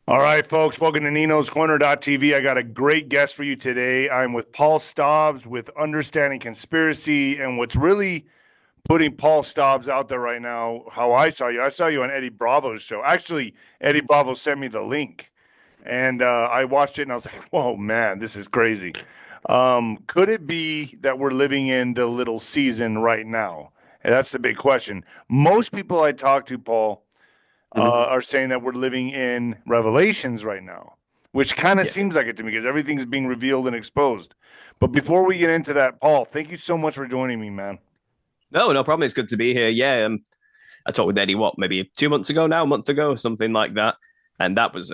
All right, folks, welcome to Nino's Corner.tv. I got a great guest for you today. I'm with Paul Stobbs with Understanding Conspiracy. And what's really putting Paul Stobbs out there right now, how I saw you on Eddie Bravo's show. Actually, Eddie Bravo sent me the link, and I watched it and I was like, whoa, man, this is crazy. Could it be that we're living in the little season right now? And that's the big question. Most people I talk to, Paul, Hmm. are saying that we're living in Revelations right now, which kind of Yeah. seems like it to me because everything's being revealed and exposed. But before we get into that, Paul, thank you so much for joining me, man. No, no problem. It's good to be here. Yeah. I talked with Eddie, what, maybe 2 months ago now, a month ago, something like that. And that was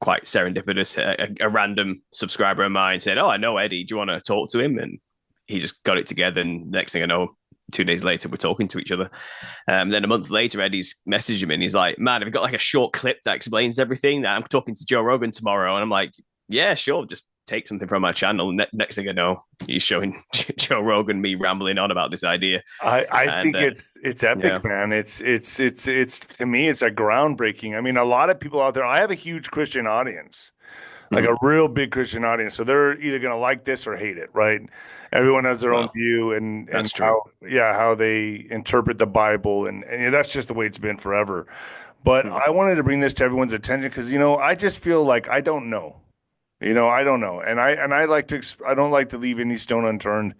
quite serendipitous. A random subscriber of mine said, "Oh, I know Eddie. Do you want to talk to him?" And he just got it together. And next thing I know, 2 days later, we're talking to each other. Then a month later, Eddie's messaging me and he's like, "Man, have you got like a short clip that explains everything? I'm talking to Joe Rogan tomorrow." And I'm like, "Yeah, sure. Just take something from my channel." And next thing I know, he's showing Joe Rogan me rambling on about this idea. I And think it's epic, yeah. man. It's to me it's a groundbreaking. I mean, a lot of people out there. I have a huge Christian audience, like Mhm. a real big Christian audience. So they're either gonna like this or hate it, right? Everyone has their own Well, view and that's true. how how they interpret the Bible, and that's just the way it's been forever. But Mhm. I wanted to bring this to everyone's attention because I just feel like I don't know. I don't know, and I like to. I don't like to leave any stone unturned.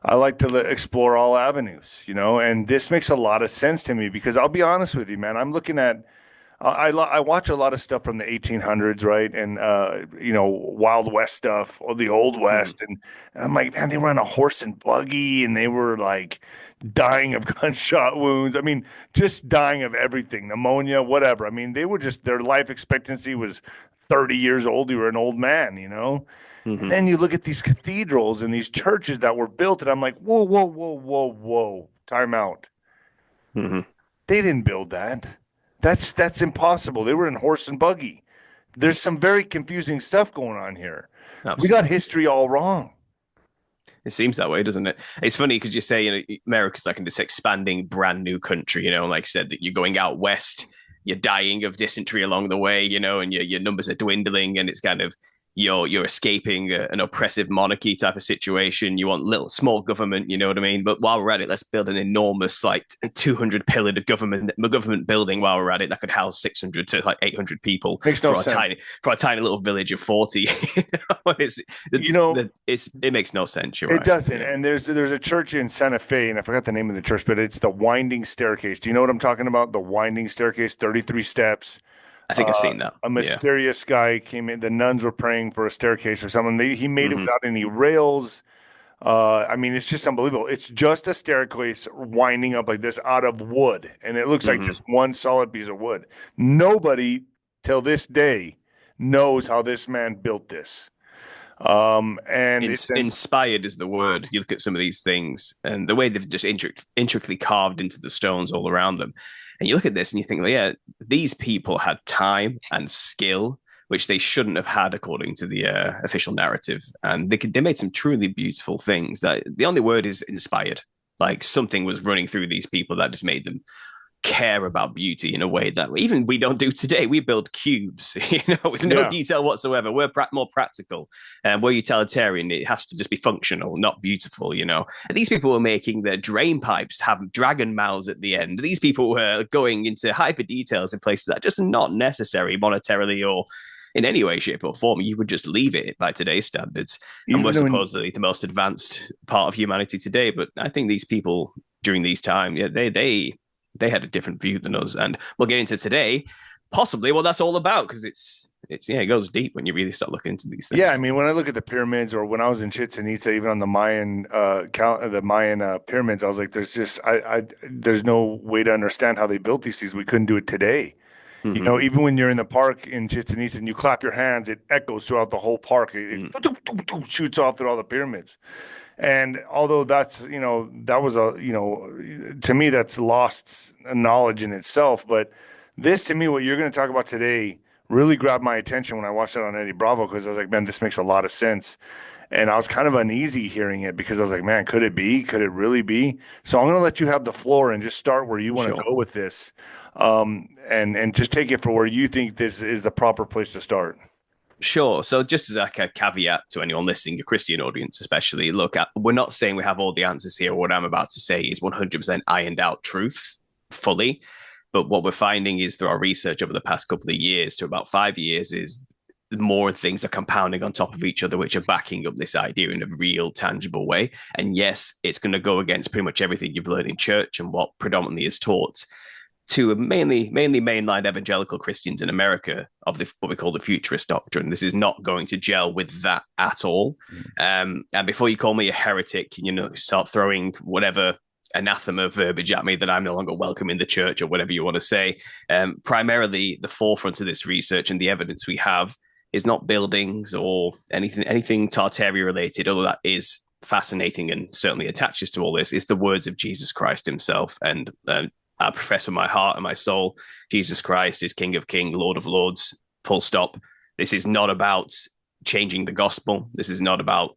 I like to explore all avenues, and this makes a lot of sense to me because I'll be honest with you, man. I'm looking at. I watch a lot of stuff from the 1800s, right, and Wild West stuff or the Old Mhm. West, and I'm like, man, they were on a horse and buggy, and they were like dying of gunshot wounds. I mean, just dying of everything, pneumonia, whatever. I mean, they were just their life expectancy was 30 years old. You were an old man. And Mhm. then you look at these cathedrals and these churches that were built, and I'm like, whoa, whoa, whoa, whoa, whoa, time out. Mhm. They didn't build that. That's impossible. They were in horse and buggy. There's some very confusing stuff going on here. We got Absolutely. history all wrong. It seems that way, doesn't it? It's funny because you say, America's like in this expanding brand new country, like I said, that you're going out west, you're dying of dysentery along the way, and your numbers are dwindling, and it's kind of you're escaping an oppressive monarchy type of situation. You want little small government, you know what I mean? But while we're at it, let's build an enormous like 200 pillared government building while we're at it that could house 600 to like 800 people Makes no for a sense. tiny little village of 40. It's You know, it makes no sense. You're it right. doesn't. Yeah, And there's a church in Santa Fe, and I forgot the name of the church, but it's the Winding Staircase. Do you know what I'm talking about? The Winding Staircase, 33 steps. I think I've seen that. A Yeah. mysterious guy came in. The nuns were praying for a staircase or something. He made it Hmm. without any rails. I mean, it's just unbelievable. It's just a staircase winding up like this out of wood, and it looks like Hmm. just one solid piece of wood. Nobody till this day knows how this man built this. And it's an Inspired is the word. You look at some of these things and the way they've just intricately carved into the stones all around them. And you look at this and you think, well, yeah, these people had time and skill, which they shouldn't have had according to the official narrative. And they made some truly beautiful things. That the only word is inspired. Like something was running through these people that just made them care about beauty in a way that even we don't do today. We build cubes, with no yeah. detail whatsoever. We're more practical, and we're utilitarian. It has to just be functional, not beautiful. And these people were making their drain pipes have dragon mouths at the end. These people were going into hyper details in places that are just not necessary monetarily or in any way, shape, or form. You would just leave it by today's standards. And we're Even when supposedly the most advanced part of humanity today. But I think these people during these times, yeah, they had a different view than us, and we'll get into today possibly what that's all about because it's yeah, it goes deep when you really start looking into these Yeah, I things. mean, when I look at the pyramids, or when I was in Chichen Itza, even on the Mayan the Mayan pyramids, I was like, there's no way to understand how they built these things. We couldn't do it today. Mm-hmm. Even when you're in the park in Chichen Itza and you clap your hands, it echoes throughout the whole park. Mm-hmm. Shoots off through all the pyramids. And although that was to me, that's lost knowledge in itself. But this, to me, what you're going to talk about today really grabbed my attention when I watched it on Eddie Bravo because I was like, man, this makes a lot of sense. And I was kind of uneasy hearing it because I was like, man, could it be? Could it really be? So I'm going to let you have the floor and just start where you want to Sure. go with this. Um, and just take it for where you think this is the proper place to start. Sure. So, just as like a caveat to anyone listening, a Christian audience especially, look, we're not saying we have all the answers here. What I'm about to say is 100% ironed out truth fully. But what we're finding is through our research over the past couple of years, to about 5 years, is more things are compounding on top of each other, which are backing up this idea in a real, tangible way. And yes, it's going to go against pretty much everything you've learned in church and what predominantly is taught to mainly mainline evangelical Christians in America of what we call the futurist doctrine. This is not going to gel with that at all. And before you call me a heretic, start throwing whatever anathema verbiage at me that I'm no longer welcome in the church or whatever you want to say. Primarily, the forefront of this research and the evidence we have is not buildings or anything Tartaria related, although that is fascinating and certainly attaches to all this. It's the words of Jesus Christ himself. And I profess with my heart and my soul, Jesus Christ is King of Kings, Lord of Lords, full stop. This is not about changing the gospel. This is not about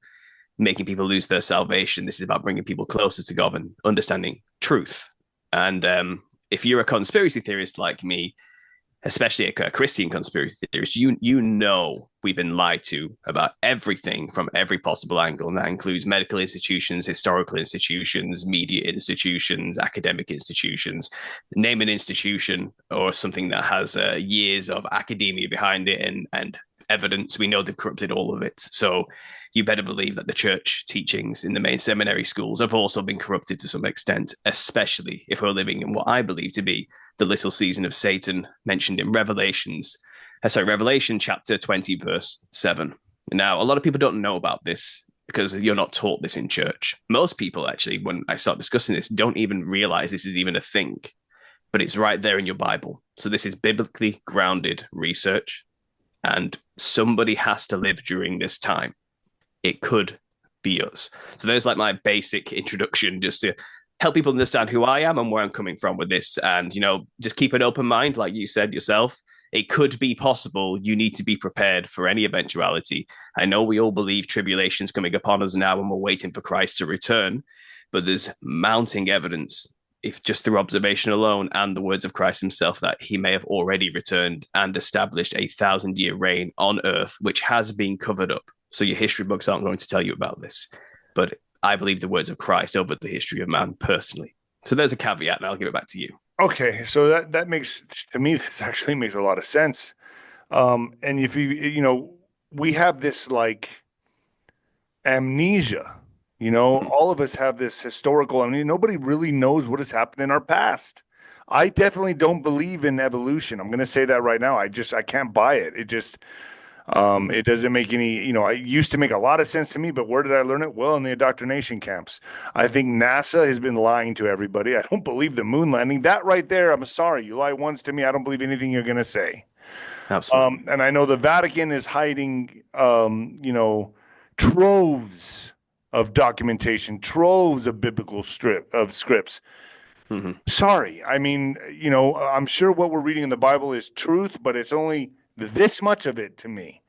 making people lose their salvation. This is about bringing people closer to God and understanding truth. And if you're a conspiracy theorist like me, especially a Christian conspiracy theorist, you know we've been lied to about everything from every possible angle, and that includes medical institutions, historical institutions, media institutions, academic institutions. Name an institution or something that has years of academia behind it and evidence. We know they've corrupted all of it. So you better believe that the church teachings in the main seminary schools have also been corrupted to some extent, especially if we're living in what I believe to be the little season of Satan mentioned in Revelation chapter 20, verse 7. Now, a lot of people don't know about this because you're not taught this in church. Most people, actually, when I start discussing this, don't even realize this is even a thing, but it's right there in your Bible. So this is biblically grounded research, and somebody has to live during this time. It could be us. So there's like my basic introduction, just to help people understand who I am and where I'm coming from with this. And, just keep an open mind, like you said yourself. It could be possible. You need to be prepared for any eventuality. I know we all believe tribulation's coming upon us now and we're waiting for Christ to return, but there's mounting evidence, if just through observation alone and the words of Christ himself, that he may have already returned and established a 1,000-year reign on earth, which has been covered up. So your history books aren't going to tell you about this. But I believe the words of Christ over the history of man personally. So there's a caveat, and I'll give it back to you. Okay, so that makes, to me, this actually makes a lot of sense. And if we have this like amnesia, all of us have this historical amnesia. Nobody really knows what has happened in our past. I definitely don't believe in evolution. I'm going to say that right now. I can't buy it. It doesn't make any, it used to make a lot of sense to me, but where did I learn it? Well, in the indoctrination camps. I think NASA has been lying to everybody. I don't believe the moon landing. That right there, I'm sorry. You lie once to me, I don't believe anything you're going to say. Absolutely. And I know the Vatican is hiding, troves of documentation, troves of biblical scripts. Mm-hmm. Sorry. I mean, I'm sure what we're reading in the Bible is truth, but it's only this much of it to me.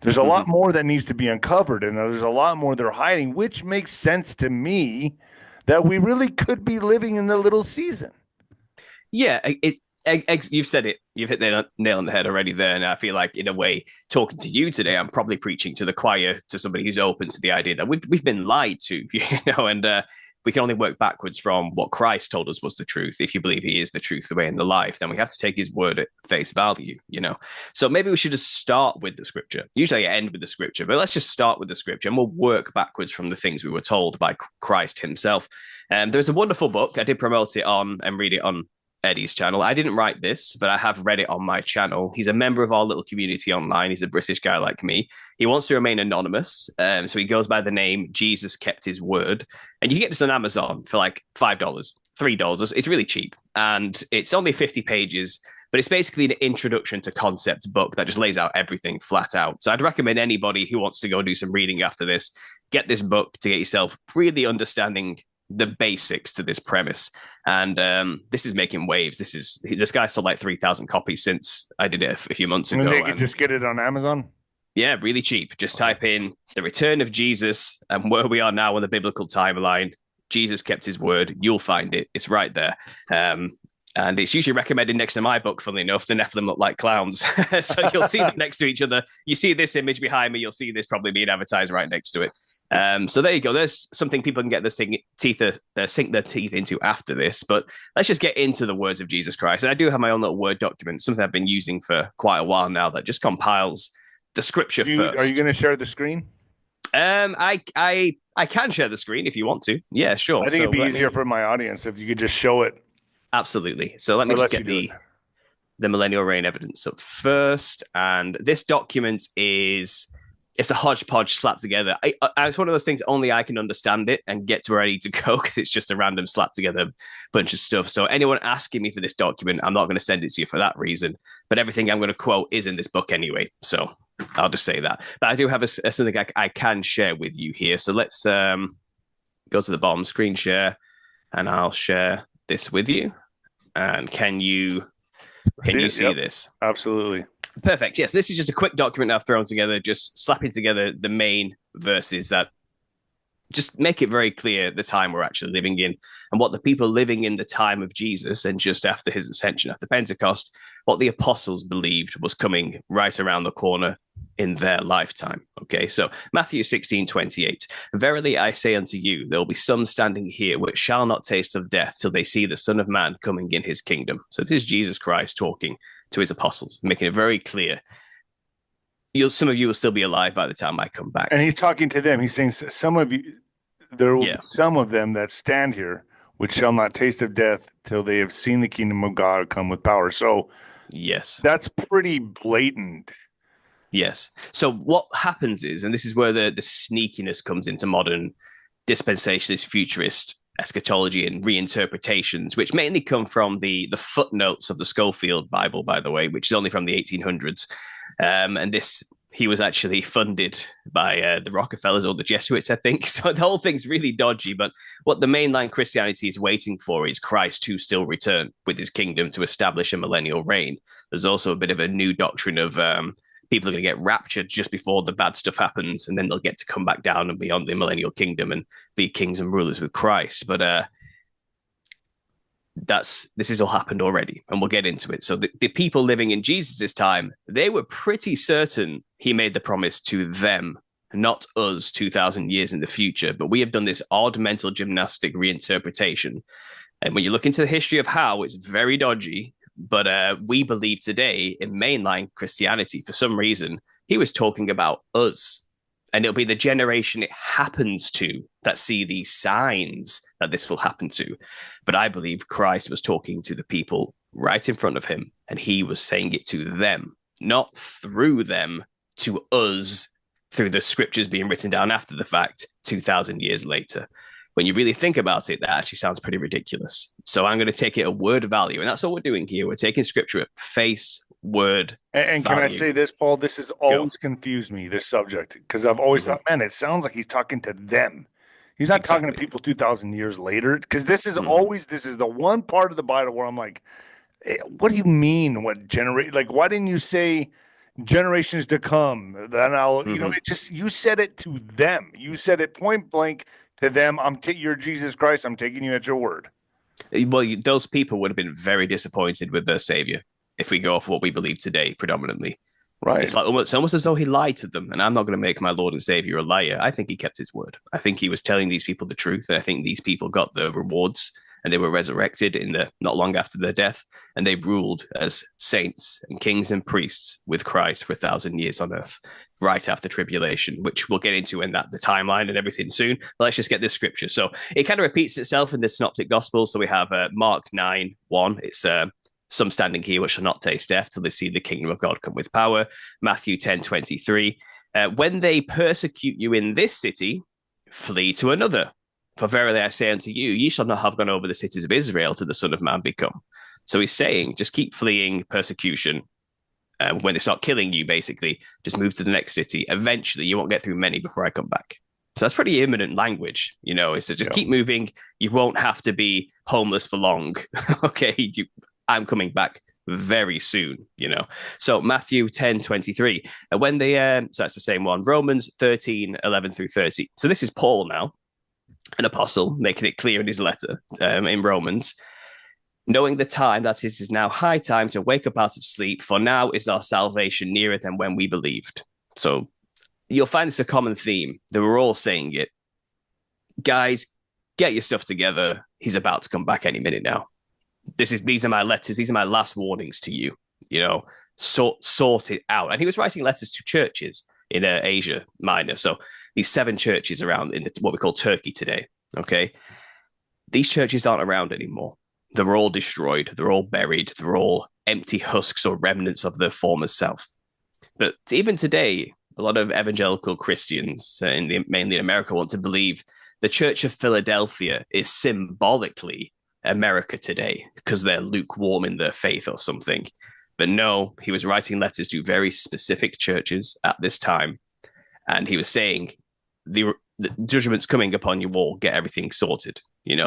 There's a lot more that needs to be uncovered, and there's a lot more they're hiding, which makes sense to me that we really could be living in the little season. Yeah, you've said it. You've hit the nail on the head already there. And I feel like, in a way, talking to you today, I'm probably preaching to the choir, to somebody who's open to the idea that we've been lied to, and we can only work backwards from what Christ told us was the truth. If you believe he is the truth, the way, and the life, then we have to take his word at face value, So maybe we should just start with the scripture. Usually I end with the scripture, but let's just start with the scripture and we'll work backwards from the things we were told by Christ himself. There's a wonderful book. I did promote it on and read it on Eddie's channel. I didn't write this, but I have read it on my channel. He's a member of our little community online. He's a British guy like me. He wants to remain anonymous, so he goes by the name Jesus Kept His Word. And you can get this on Amazon for like $5, $3. It's really cheap. And it's only 50 pages, but it's basically an introduction to concept book that just lays out everything flat out. So I'd recommend anybody who wants to go do some reading after this, get this book to get yourself really understanding the basics to this premise. And this is making waves. This guy sold like 3,000 copies since I did it a few months ago. And they could just get it on Amazon? Yeah, really cheap. Just type in the return of Jesus and where we are now on the biblical timeline. Jesus kept his word. You'll find it. It's right there. And it's usually recommended next to my book, funnily enough. The Nephilim look like clowns. So you'll see them next to each other. You see this image behind me. You'll see this probably being advertised right next to it. So there you go. There's something people can get sink their teeth into after this. But let's just get into the words of Jesus Christ. And I do have my own little Word document, something I've been using for quite a while now, that just compiles the scripture first. Are you going to share the screen? I can share the screen if you want to. Yeah, sure. I think it'd be easier for my audience if you could just show it. Absolutely. So let me just get the millennial reign evidence up first. And this document it's a hodgepodge slapped together. It's one of those things only I can understand it and get to where I need to go, because it's just a random slapped together bunch of stuff. So anyone asking me for this document, I'm not going to send it to you for that reason. But everything I'm going to quote is in this book anyway. So I'll just say that. But I do have something I can share with you here. So let's go to the bottom, screen share, and I'll share this with you. And can you see this? Absolutely. Perfect. Yes, this is just a quick document I've thrown together, just slapping together the main verses that just make it very clear the time we're actually living in, and what the people living in the time of Jesus and just after his ascension after Pentecost, what the apostles believed was coming right around the corner in their lifetime. Okay, so Matthew 16:28. Verily I say unto you, there will be some standing here which shall not taste of death till they see the Son of Man coming in his kingdom. So this is Jesus Christ talking to his apostles, making it very clear. Some of you will still be alive by the time I come back. And he's talking to them. He's saying, some of you, there will be some of them that stand here which shall not taste of death till they have seen the kingdom of God come with power. So yes, that's pretty blatant. Yes. So what happens is, and this is where the sneakiness comes into modern dispensationalist, futurist eschatology and reinterpretations, which mainly come from the footnotes of the Schofield Bible, by the way, which is only from the 1800s. And he was actually funded by the Rockefellers or the Jesuits, I think. So the whole thing's really dodgy. But what the mainline Christianity is waiting for is Christ to still return with his kingdom to establish a millennial reign. There's also a bit of a new doctrine of people are going to get raptured just before the bad stuff happens, and then they'll get to come back down and beyond the millennial kingdom and be kings and rulers with Christ. But this has all happened already, and we'll get into it. So the people living in Jesus' time, they were pretty certain he made the promise to them, not us 2,000 years in the future. But we have done this odd mental gymnastic reinterpretation. And when you look into the history of how, it's very dodgy. But we believe today in mainline Christianity, for some reason, he was talking about us. And it'll be the generation it happens to that see these signs that this will happen to. But I believe Christ was talking to the people right in front of him, and he was saying it to them, not through them to us, through the scriptures being written down after the fact, 2,000 years later. When you really think about it, that actually sounds pretty ridiculous. So I'm going to take it at word value. And that's what we're doing here. We're taking scripture at face word and value. Can I say this, Paul? This has always confused me, this subject, because I've always thought, man, it sounds like he's talking to them. He's not talking to people 2,000 years later, because this is this is the one part of the Bible where I'm like, what do you mean? Why didn't you say generations to come? Then you said it to them. You said it point blank to them. You're Jesus Christ. I'm taking you at your word. Well, those people would have been very disappointed with their savior if we go off what we believe today, predominantly. Right. It's like almost as though he lied to them. And I'm not going to make my Lord and Savior a liar. I think he kept his word. I think he was telling these people the truth. And I think these people got the rewards, and they were resurrected not long after their death. And they ruled as saints and kings and priests with Christ for 1,000 years on earth, right after tribulation, which we'll get into in the timeline and everything soon. But let's just get this scripture. So it kind of repeats itself in the Synoptic Gospel. So we have Mark 9:1. It's some standing here which shall not taste death till they see the kingdom of God come with power. Matthew 10:23. When they persecute you in this city, flee to another. For verily I say unto you, ye shall not have gone over the cities of Israel till the Son of Man be come. So he's saying, just keep fleeing persecution. When they start killing you, basically, just move to the next city. Eventually, you won't get through many before I come back. So that's pretty imminent language, It's to just keep moving. You won't have to be homeless for long. Okay, I'm coming back very soon, So Matthew 10:23. When they, so that's the same one. Romans 13:11 through 30. So this is Paul now, an apostle, making it clear in his letter in Romans. knowing the time that it is now high time to wake up out of sleep, for now is our salvation nearer than when we believed. So you'll find this a common theme. They were all saying it. Guys, get your stuff together. He's about to come back any minute now. These are my letters. These are my last warnings to you. You know, sort it out. And he was writing letters to churches in Asia Minor. So these 7 churches around in what we call Turkey today. Okay, these churches aren't around anymore. They're all destroyed. They're all buried. They're all empty husks or remnants of their former self. But even today, a lot of evangelical Christians, mainly in America, want to believe the Church of Philadelphia is symbolically America today because they're lukewarm in their faith or something. But no, he was writing letters to very specific churches at this time. And he was saying, the judgment's coming upon you all. Get everything sorted.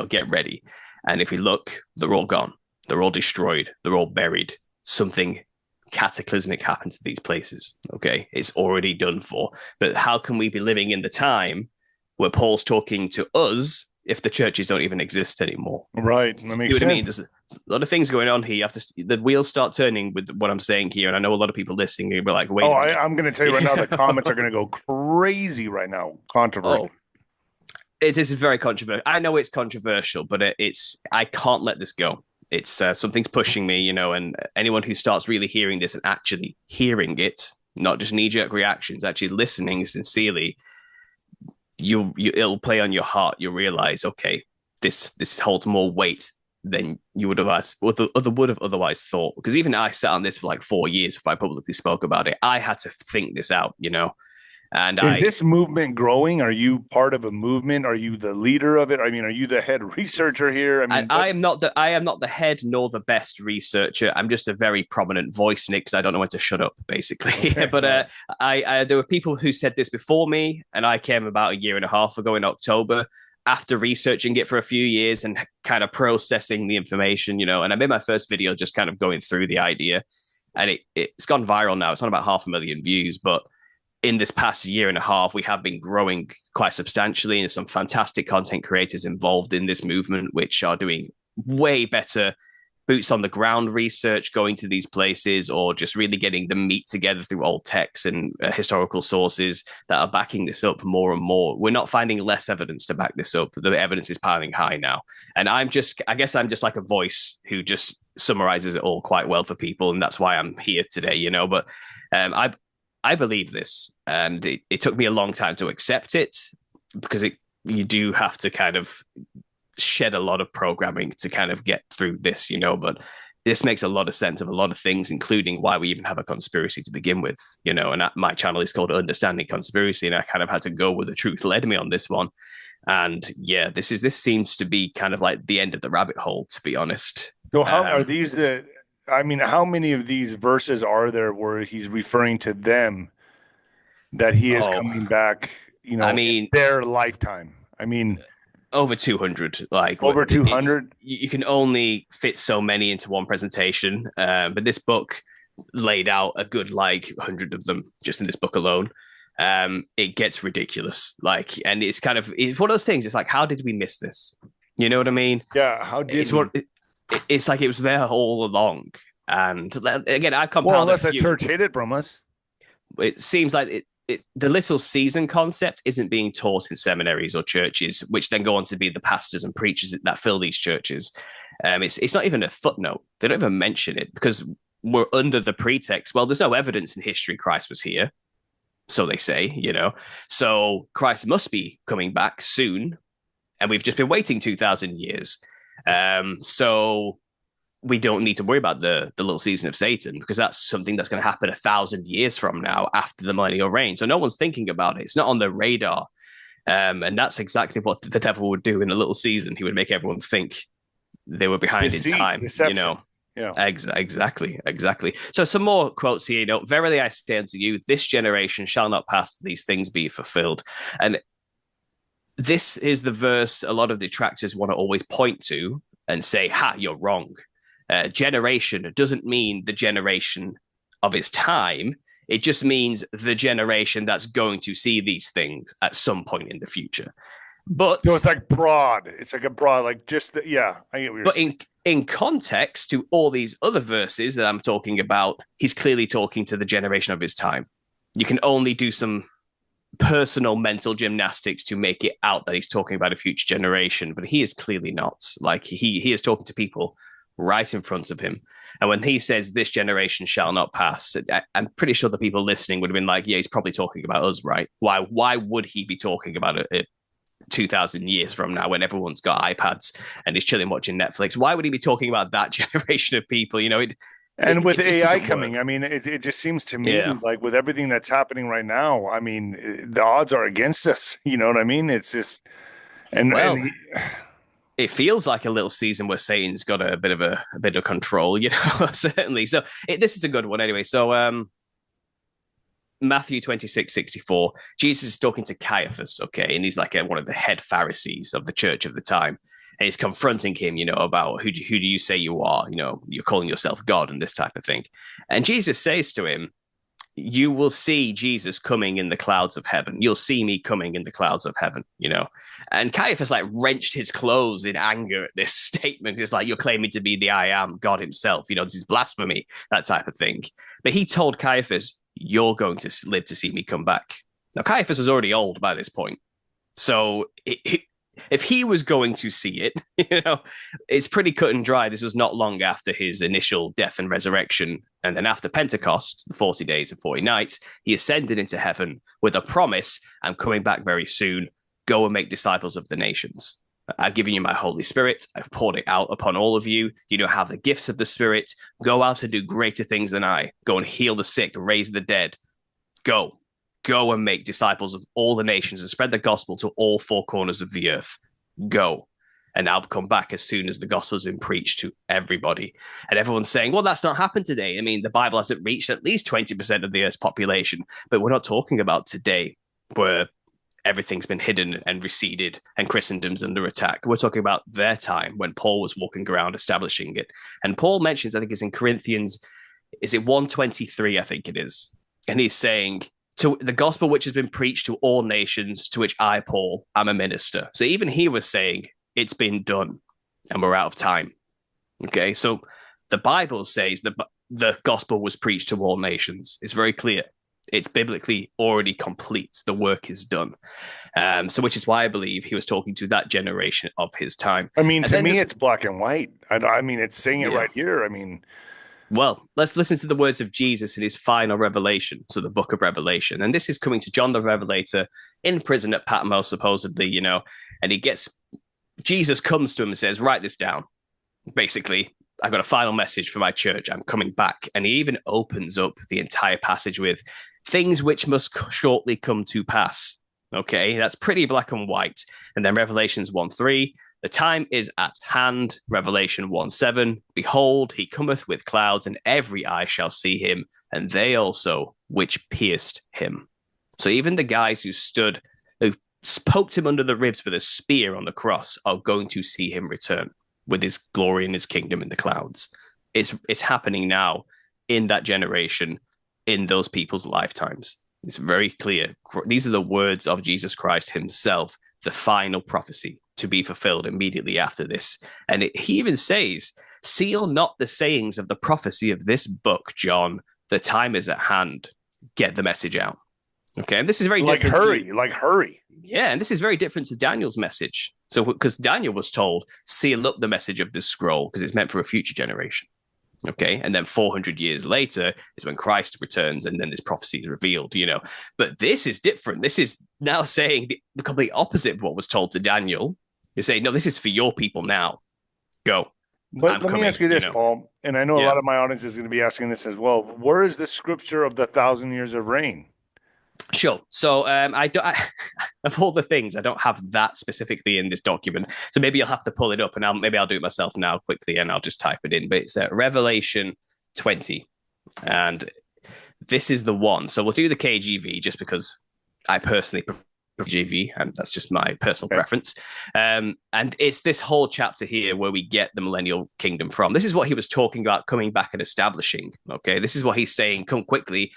Get ready. And if we look, they're all gone. They're all destroyed. They're all buried. Something cataclysmic happened to these places. Okay, it's already done for. But how can we be living in the time where Paul's talking to us if the churches don't even exist anymore? Right. That makes sense. What I mean? There's a lot of things going on here. You have to, the wheels start turning with what I'm saying here. And I know a lot of people listening will be like, wait. Oh, I'm going to tell you right now, the comments are going to go crazy right now. Controversial. Oh, it is very controversial. I know it's controversial, but I can't let this go. It's something's pushing me, and anyone who starts really hearing this and actually hearing it, not just knee-jerk reactions, actually listening sincerely, it'll play on your heart. You'll realize, okay, this holds more weight than you would have otherwise thought. Because even I sat on this for like 4 years before I publicly spoke about it. I had to think this out, And is this movement growing? Are you part of a movement? Are you the leader of it? I mean, are you the head researcher here? I mean, I am not the head nor the best researcher. I'm just a very prominent voice, Nick, because I don't know when to shut up, basically. Okay. But there were people who said this before me, and I came about a year and a half ago in October after researching it for a few years and kind of processing the information, And I made my first video just kind of going through the idea, and it's gone viral now. It's on about 500,000 views, but in this past year and a half, we have been growing quite substantially, and some fantastic content creators involved in this movement, which are doing way better boots on the ground research, going to these places, or just really getting the meat together through old texts and historical sources that are backing this up more and more. We're not finding less evidence to back this up. The evidence is piling high now. And I guess I'm just like a voice who just summarizes it all quite well for people. And that's why I'm here today, But I believe this, and it took me a long time to accept it, because you do have to kind of shed a lot of programming to kind of get through this, but this makes a lot of sense of a lot of things, including why we even have a conspiracy to begin with, and my channel is called Understanding Conspiracy, and I kind of had to go where the truth led me on this one. And yeah, this seems to be kind of like the end of the rabbit hole, to be honest. So how are these how many of these verses are there where he's referring to them that he is coming back, in their lifetime? I mean, over 200, over 200. You can only fit so many into one presentation. But this book laid out a good 100 of them just in this book alone. It gets ridiculous. And it's one of those things. It's like, how did we miss this? You know what I mean? Yeah. How did it's like it was there all along. And again, I've compounded. Well, unless the church hid it from us. It seems like the little season concept isn't being taught in seminaries or churches, which then go on to be the pastors and preachers that fill these churches. It's not even a footnote. They don't even mention it because we're under the pretext. Well, there's no evidence in history Christ was here. So they say, So Christ must be coming back soon. And we've just been waiting 2,000 years. So we don't need to worry about the little season of Satan, because that's something that's going to happen 1,000 years from now after the millennial reign. So no one's thinking about it. It's not on their radar. And that's exactly what the devil would do in a little season. He would make everyone think they were behind in time, deception. Yeah, exactly. So some more quotes here. Verily I say unto you, this generation shall not pass, these things be fulfilled. And this is the verse a lot of detractors want to always point to and say, ha, you're wrong. Generation doesn't mean the generation of its time. It just means the generation that's going to see these things at some point in the future. But So it's like broad. It's like a broad, like just yeah. I get what you're but saying. in context to all these other verses that I'm talking about, he's clearly talking to the generation of his time. You can only do some personal mental gymnastics to make it out that he's talking about a future generation, but he is clearly not. Like he is talking to people right in front of him. And when he says this generation shall not pass, I'm pretty sure the people listening would have been like, yeah, he's probably talking about us, right? Why would he be talking about it 2,000 years from now when everyone's got iPads and is chilling watching Netflix? Why would he be talking about that generation of people? You know, And with it just AI doesn't coming, work. I mean, it just seems to me Yeah. like with everything that's happening right now, I mean, the odds are against us. You know what I mean? It's just and Well, it feels like a little season where Satan's got a bit of control, you know, certainly. So this is a good one anyway. So Matthew 26:64, Jesus is talking to Caiaphas, okay, and he's like one of the head Pharisees of the church of the time. And he's confronting him, you know, about who do you say you are? You know, you're calling yourself God and this type of thing. And Jesus says to him, you will see Jesus coming in the clouds of heaven. You'll see me coming in the clouds of heaven, you know. And Caiaphas like wrenched his clothes in anger at this statement. It's like, you're claiming to be the I am, God himself. You know, this is blasphemy, that type of thing. But he told Caiaphas, you're going to live to see me come back. Now, Caiaphas was already old by this point. So if he was going to see it, you know, it's pretty cut and dry. This was not long after his initial death and resurrection. And then after Pentecost, the 40 days and 40 nights, he ascended into heaven with a promise, I'm coming back very soon. Go and make disciples of the nations. I've given you my Holy Spirit. I've poured it out upon all of you. You don't have the gifts of the Spirit. Go out and do greater things than I. Go and heal the sick, raise the dead. Go. Go and make disciples of all the nations and spread the gospel to all four corners of the earth. Go. And I'll come back as soon as the gospel has been preached to everybody. And everyone's saying, well, that's not happened today. I mean, the Bible hasn't reached at least 20% of the earth's population, but we're not talking about today where everything's been hidden and receded and Christendom's under attack. We're talking about their time when Paul was walking around establishing it. And Paul mentions, I think it's in Corinthians, is it 123? I think it is. And he's saying, to the gospel which has been preached to all nations, to which I, Paul, am a minister. So even he was saying, it's been done and we're out of time. Okay, so the Bible says that the gospel was preached to all nations. It's very clear. It's biblically already complete. The work is done. So which is why I believe he was talking to that generation of his time. I mean, And to then, me, it's black and white. I mean, it's saying it yeah. right here. I mean, Well, let's listen to the words of Jesus in his final revelation, so the book of Revelation. And this is coming to John the Revelator in prison at Patmos, supposedly, you know, and Jesus comes to him and says, write this down. Basically, I've got a final message for my church. I'm coming back. And he even opens up the entire passage with things which must shortly come to pass. Okay, that's pretty black and white. And then Revelations 1:3, the time is at hand. Revelation 1:7, behold, he cometh with clouds, and every eye shall see him, and they also which pierced him. So even the guys who poked him under the ribs with a spear on the cross are going to see him return with his glory and his kingdom in the clouds. It's happening now in that generation, in those people's lifetimes. It's very clear. These are the words of Jesus Christ himself, the final prophecy to be fulfilled immediately after this. And he even says, seal not the sayings of the prophecy of this book, John. The time is at hand. Get the message out. Okay, and this is very different. like hurry. Yeah, and this is very different to Daniel's message. So, because Daniel was told, seal up the message of this scroll because it's meant for a future generation. Okay, and then 400 years later is when Christ returns, and then this prophecy is revealed, you know. But this is different. This is now saying the complete opposite of what was told to Daniel. You're saying, no, this is for your people now. Go. But let me ask you this, Paul, and I know a Yeah. lot of my audience is going to be asking this as well. Where is the scripture of the 1,000 years of reign? Sure. So I don't. Of all the things, I don't have that specifically in this document. So maybe I'll have to pull it up, and maybe I'll do it myself now quickly, and I'll just type it in. But it's Revelation 20, and this is the one. So we'll do the KJV just because I personally prefer KJV, and that's just my personal preference. And it's this whole chapter here where we get the millennial kingdom from. This is what he was talking about coming back and establishing. Okay, this is what he's saying. Come quickly.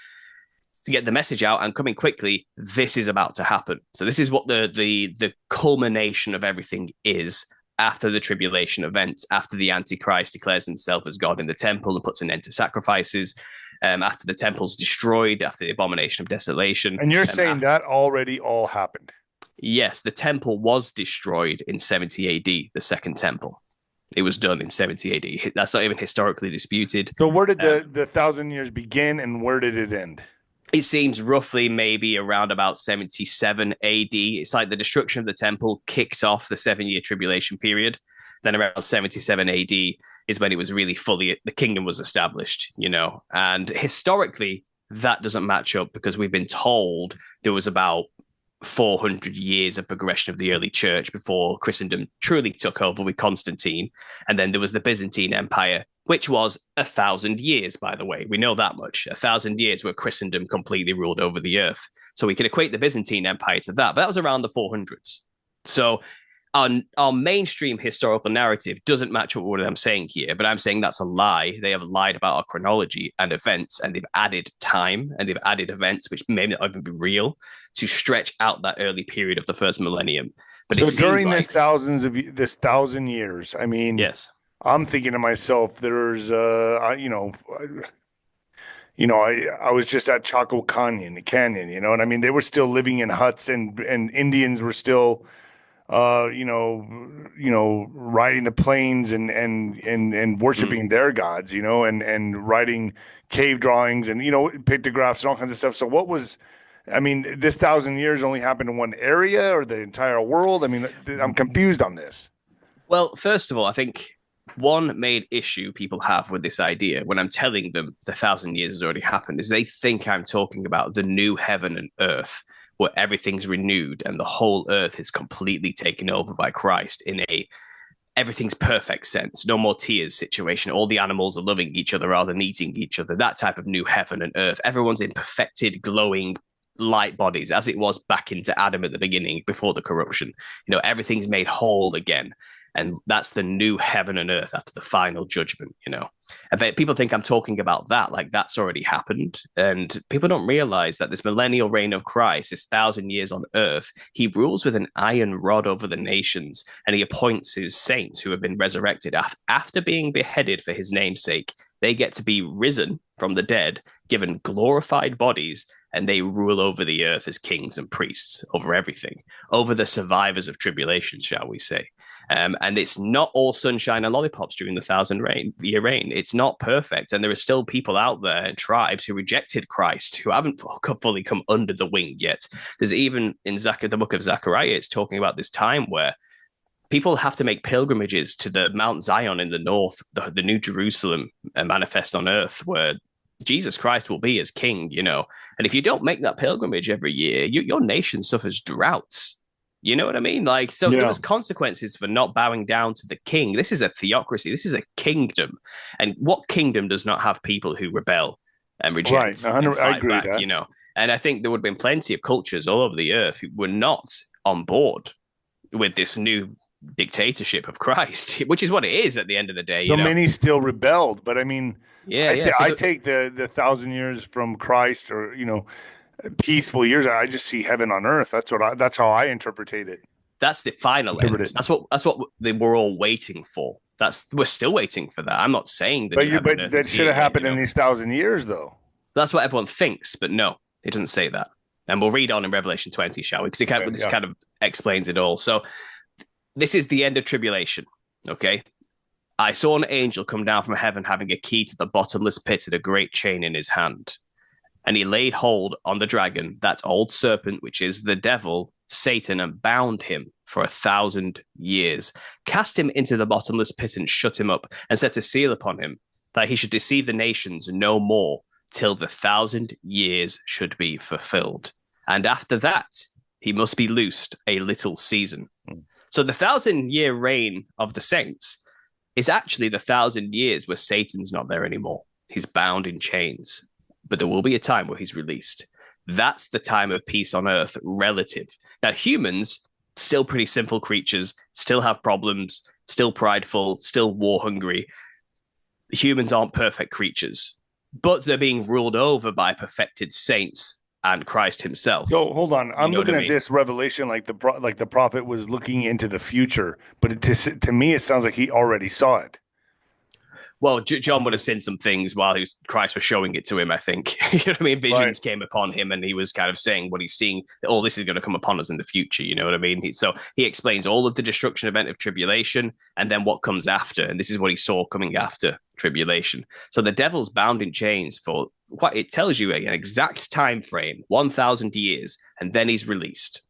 to get the message out and coming quickly, this is about to happen. So this is what the culmination of everything is after the tribulation event, after the Antichrist declares himself as God in the temple and puts an end to sacrifices, after the temple's destroyed, after the abomination of desolation. And you're saying that already all happened? Yes, the temple was destroyed in 70 AD, the second temple. It was done in 70 AD. That's not even historically disputed. So where did the 1,000 years begin and where did it end? It seems roughly maybe around about 77 AD. It's like the destruction of the temple kicked off the 7-year tribulation period. Then around 77 AD is when it was really fully, the kingdom was established, you know. And historically, that doesn't match up because we've been told there was about 400 years of progression of the early church before Christendom truly took over with Constantine. And then there was the Byzantine Empire, which was 1,000 years, by the way. We know that much. 1,000 years where Christendom completely ruled over the earth. So we can equate the Byzantine Empire to that, but that was around the 400s. So our mainstream historical narrative doesn't match up with what I'm saying here, but I'm saying that's a lie. They have lied about our chronology and events, and they've added time and they've added events which may not even be real to stretch out that early period of the first millennium. But so during this 1,000 years, I mean, yes, I'm thinking to myself, there's I was just at Chaco Canyon, you know, and I mean, they were still living in huts, and Indians were still riding the plains and worshiping their gods, you know, and writing cave drawings and, you know, pictographs and all kinds of stuff. So I mean, this 1,000 years only happened in one area or the entire world? I mean, I'm confused on this. Well, first of all, I think one main issue people have with this idea when I'm telling them the 1,000 years has already happened is they think I'm talking about the new heaven and earth, where everything's renewed and the whole earth is completely taken over by Christ in a everything's perfect sense, no more tears situation. All the animals are loving each other rather than eating each other. That type of new heaven and earth. Everyone's in perfected, glowing light bodies as it was back into Adam at the beginning before the corruption. You know, everything's made whole again. And that's the new heaven and earth after the final judgment, you know. But people think I'm talking about that, like that's already happened. And people don't realize that this millennial reign of Christ, this 1,000 years on earth, he rules with an iron rod over the nations, and he appoints his saints who have been resurrected after being beheaded for his name's sake. They get to be risen from the dead, given glorified bodies, and they rule over the earth as kings and priests over everything, over the survivors of tribulation, shall we say. And it's not all sunshine and lollipops during the 1,000-year reign. It's not perfect. And there are still people out there and tribes who rejected Christ, who haven't fully come under the wing yet. There's even in the book of Zechariah, it's talking about this time where people have to make pilgrimages to the Mount Zion in the north, the New Jerusalem manifest on earth, where Jesus Christ will be as king, you know. And if you don't make that pilgrimage every year, your nation suffers droughts. You know what I mean? Like, so there was consequences for not bowing down to the king. This is a theocracy. This is a kingdom. And what kingdom does not have people who rebel and reject and fight I agree back, with that. you know? And I think there would have been plenty of cultures all over the earth who were not on board with this new dictatorship of Christ, which is what it is at the end of the day. So many still rebelled, but I mean, I take the 1,000 years from Christ, or, you know, peaceful years. I just see heaven on earth. That's how I interpret it. That's the final end. That's what they were all waiting for. We're still waiting for that. I'm not saying that. But that should have happened in these 1,000 years, though. That's what everyone thinks, but no, it doesn't say that. And we'll read on in Revelation 20, shall we? Because this kind of explains it all. So this is the end of tribulation. Okay. I saw an angel come down from heaven having a key to the bottomless pit and a great chain in his hand. And he laid hold on the dragon, that old serpent, which is the devil, Satan, and bound him for 1,000 years, cast him into the bottomless pit and shut him up, and set a seal upon him, that he should deceive the nations no more, till the 1,000 years should be fulfilled. And after that, he must be loosed a little season. So the 1,000-year reign of the saints is actually the 1,000 years where Satan's not there anymore. He's bound in chains. But there will be a time where he's released. That's the time of peace on earth relative. Now, humans, still pretty simple creatures, still have problems, still prideful, still war hungry. Humans aren't perfect creatures. but they're being ruled over by perfected saints and Christ himself. So hold on, You I'm know what looking I at mean? this revelation like the prophet was looking into the future, but to me it sounds like he already saw it. Well, John would have seen some things while Christ was showing it to him, I think. You know what I mean? Right. Visions came upon him and he was kind of saying what he's seeing, all this is going to come upon us in the future. You know what I mean? So he explains all of the destruction event of tribulation and then what comes after. And this is what he saw coming after tribulation. So the devil's bound in chains for what it tells you an exact time frame, 1,000 years, and then he's released.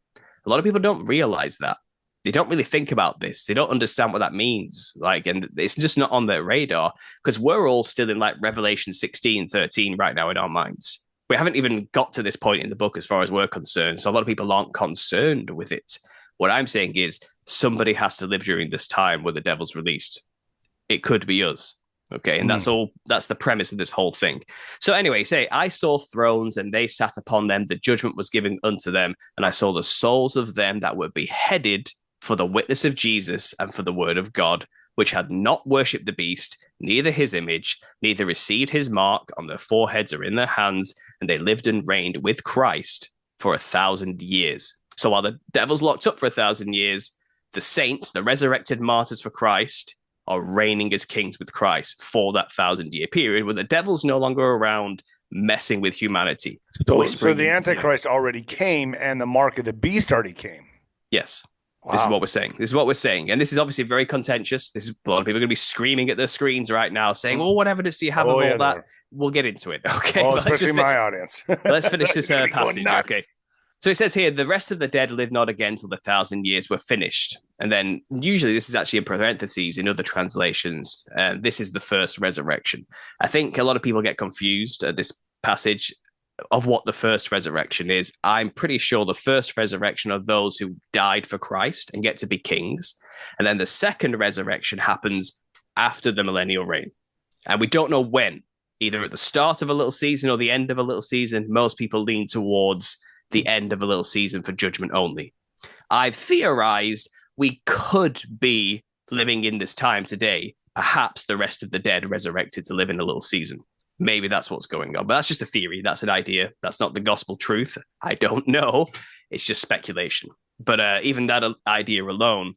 A lot of people don't realize that. They don't really think about this. They don't understand what that means. And it's just not on their radar because we're all still in like Revelation 16, 13 right now in our minds. We haven't even got to this point in the book as far as we're concerned. So a lot of people aren't concerned with it. What I'm saying is somebody has to live during this time where the devil's released. It could be us. Okay. And that's the premise of this whole thing. So anyway, I saw thrones and they sat upon them. The judgment was given unto them. And I saw the souls of them that were beheaded for the witness of Jesus and for the word of God, which had not worshipped the beast, neither his image, neither received his mark on their foreheads or in their hands, and they lived and reigned with Christ for 1,000 years. So while the devil's locked up for 1,000 years, the saints, the resurrected martyrs for Christ, are reigning as kings with Christ for that 1,000-year period where the devil's no longer around messing with humanity. So the Antichrist already came and the mark of the beast already came. Yes. Wow. This is what we're saying. This is what we're saying. And this is obviously very contentious. This is a lot of people are going to be screaming at their screens right now saying, well, what evidence do you have of all that? We'll get into it. Okay. Well, especially my audience. Let's finish this passage. Okay. So it says here, the rest of the dead live not again till the 1,000 years were finished. And then usually this is actually in parentheses in other translations. This is the first resurrection. I think a lot of people get confused at this passage of what the first resurrection is. I'm pretty sure the first resurrection are those who died for Christ and get to be kings. And then the second resurrection happens after the millennial reign. And we don't know when, either at the start of a little season or the end of a little season. Most people lean towards the end of a little season for judgment only. I've theorized we could be living in this time today, perhaps the rest of the dead resurrected to live in a little season. Maybe that's what's going on, but that's just a theory. That's an idea. That's not the gospel truth. I don't know. It's just speculation. But even that idea alone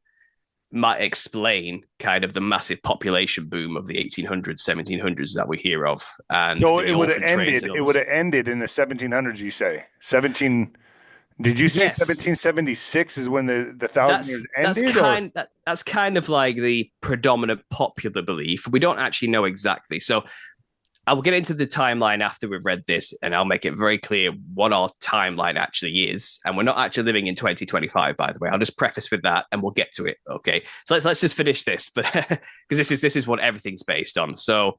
might explain kind of the massive population boom of the 1800s, 1700s that we hear of. And so it would have ended. It would have ended in the 1700s. You say 17. Did you say 1776 is when the 1,000 years ended? That's kind of like the predominant popular belief. We don't actually know exactly. So I will get into the timeline after we've read this, and I'll make it very clear what our timeline actually is. And we're not actually living in 2025, by the way. I'll just preface with that, and we'll get to it. Okay, so let's just finish this, but because this is what everything's based on. So,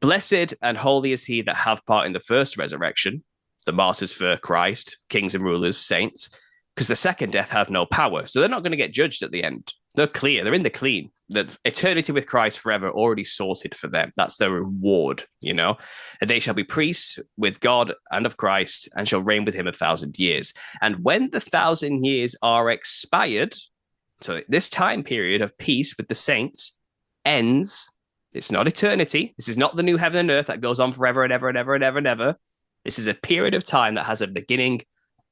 blessed and holy is he that have part in the first resurrection, the martyrs for Christ, kings and rulers, saints, because the second death have no power. So they're not going to get judged at the end. They're clear. They're in the clean. That eternity with Christ forever already sorted for them. That's their reward, you know. And they shall be priests with God and of Christ, and shall reign with him 1,000 years. And when the 1,000 years are expired, so this time period of peace with the saints ends. It's not eternity. This is not the new heaven and earth that goes on forever and ever and ever and ever and ever. This is a period of time that has a beginning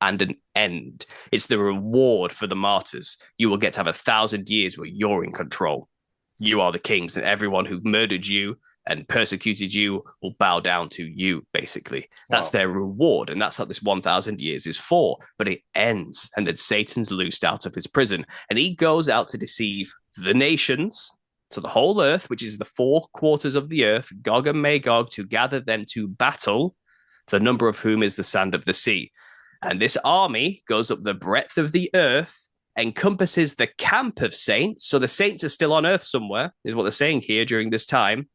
and an end. It's the reward for the martyrs. You will get to have 1,000 years where you're in control. You are the kings, and everyone who murdered you and persecuted you will bow down to you, basically. That's their reward, and that's what this 1,000 years is for. But it ends, and then Satan's loosed out of his prison, and he goes out to deceive the nations, so the whole earth, which is the 4 quarters of the earth, Gog and Magog, to gather them to battle, the number of whom is the sand of the sea. And this army goes up the breadth of the earth, encompasses the camp of saints. So the saints are still on earth somewhere, is what they're saying here during this time.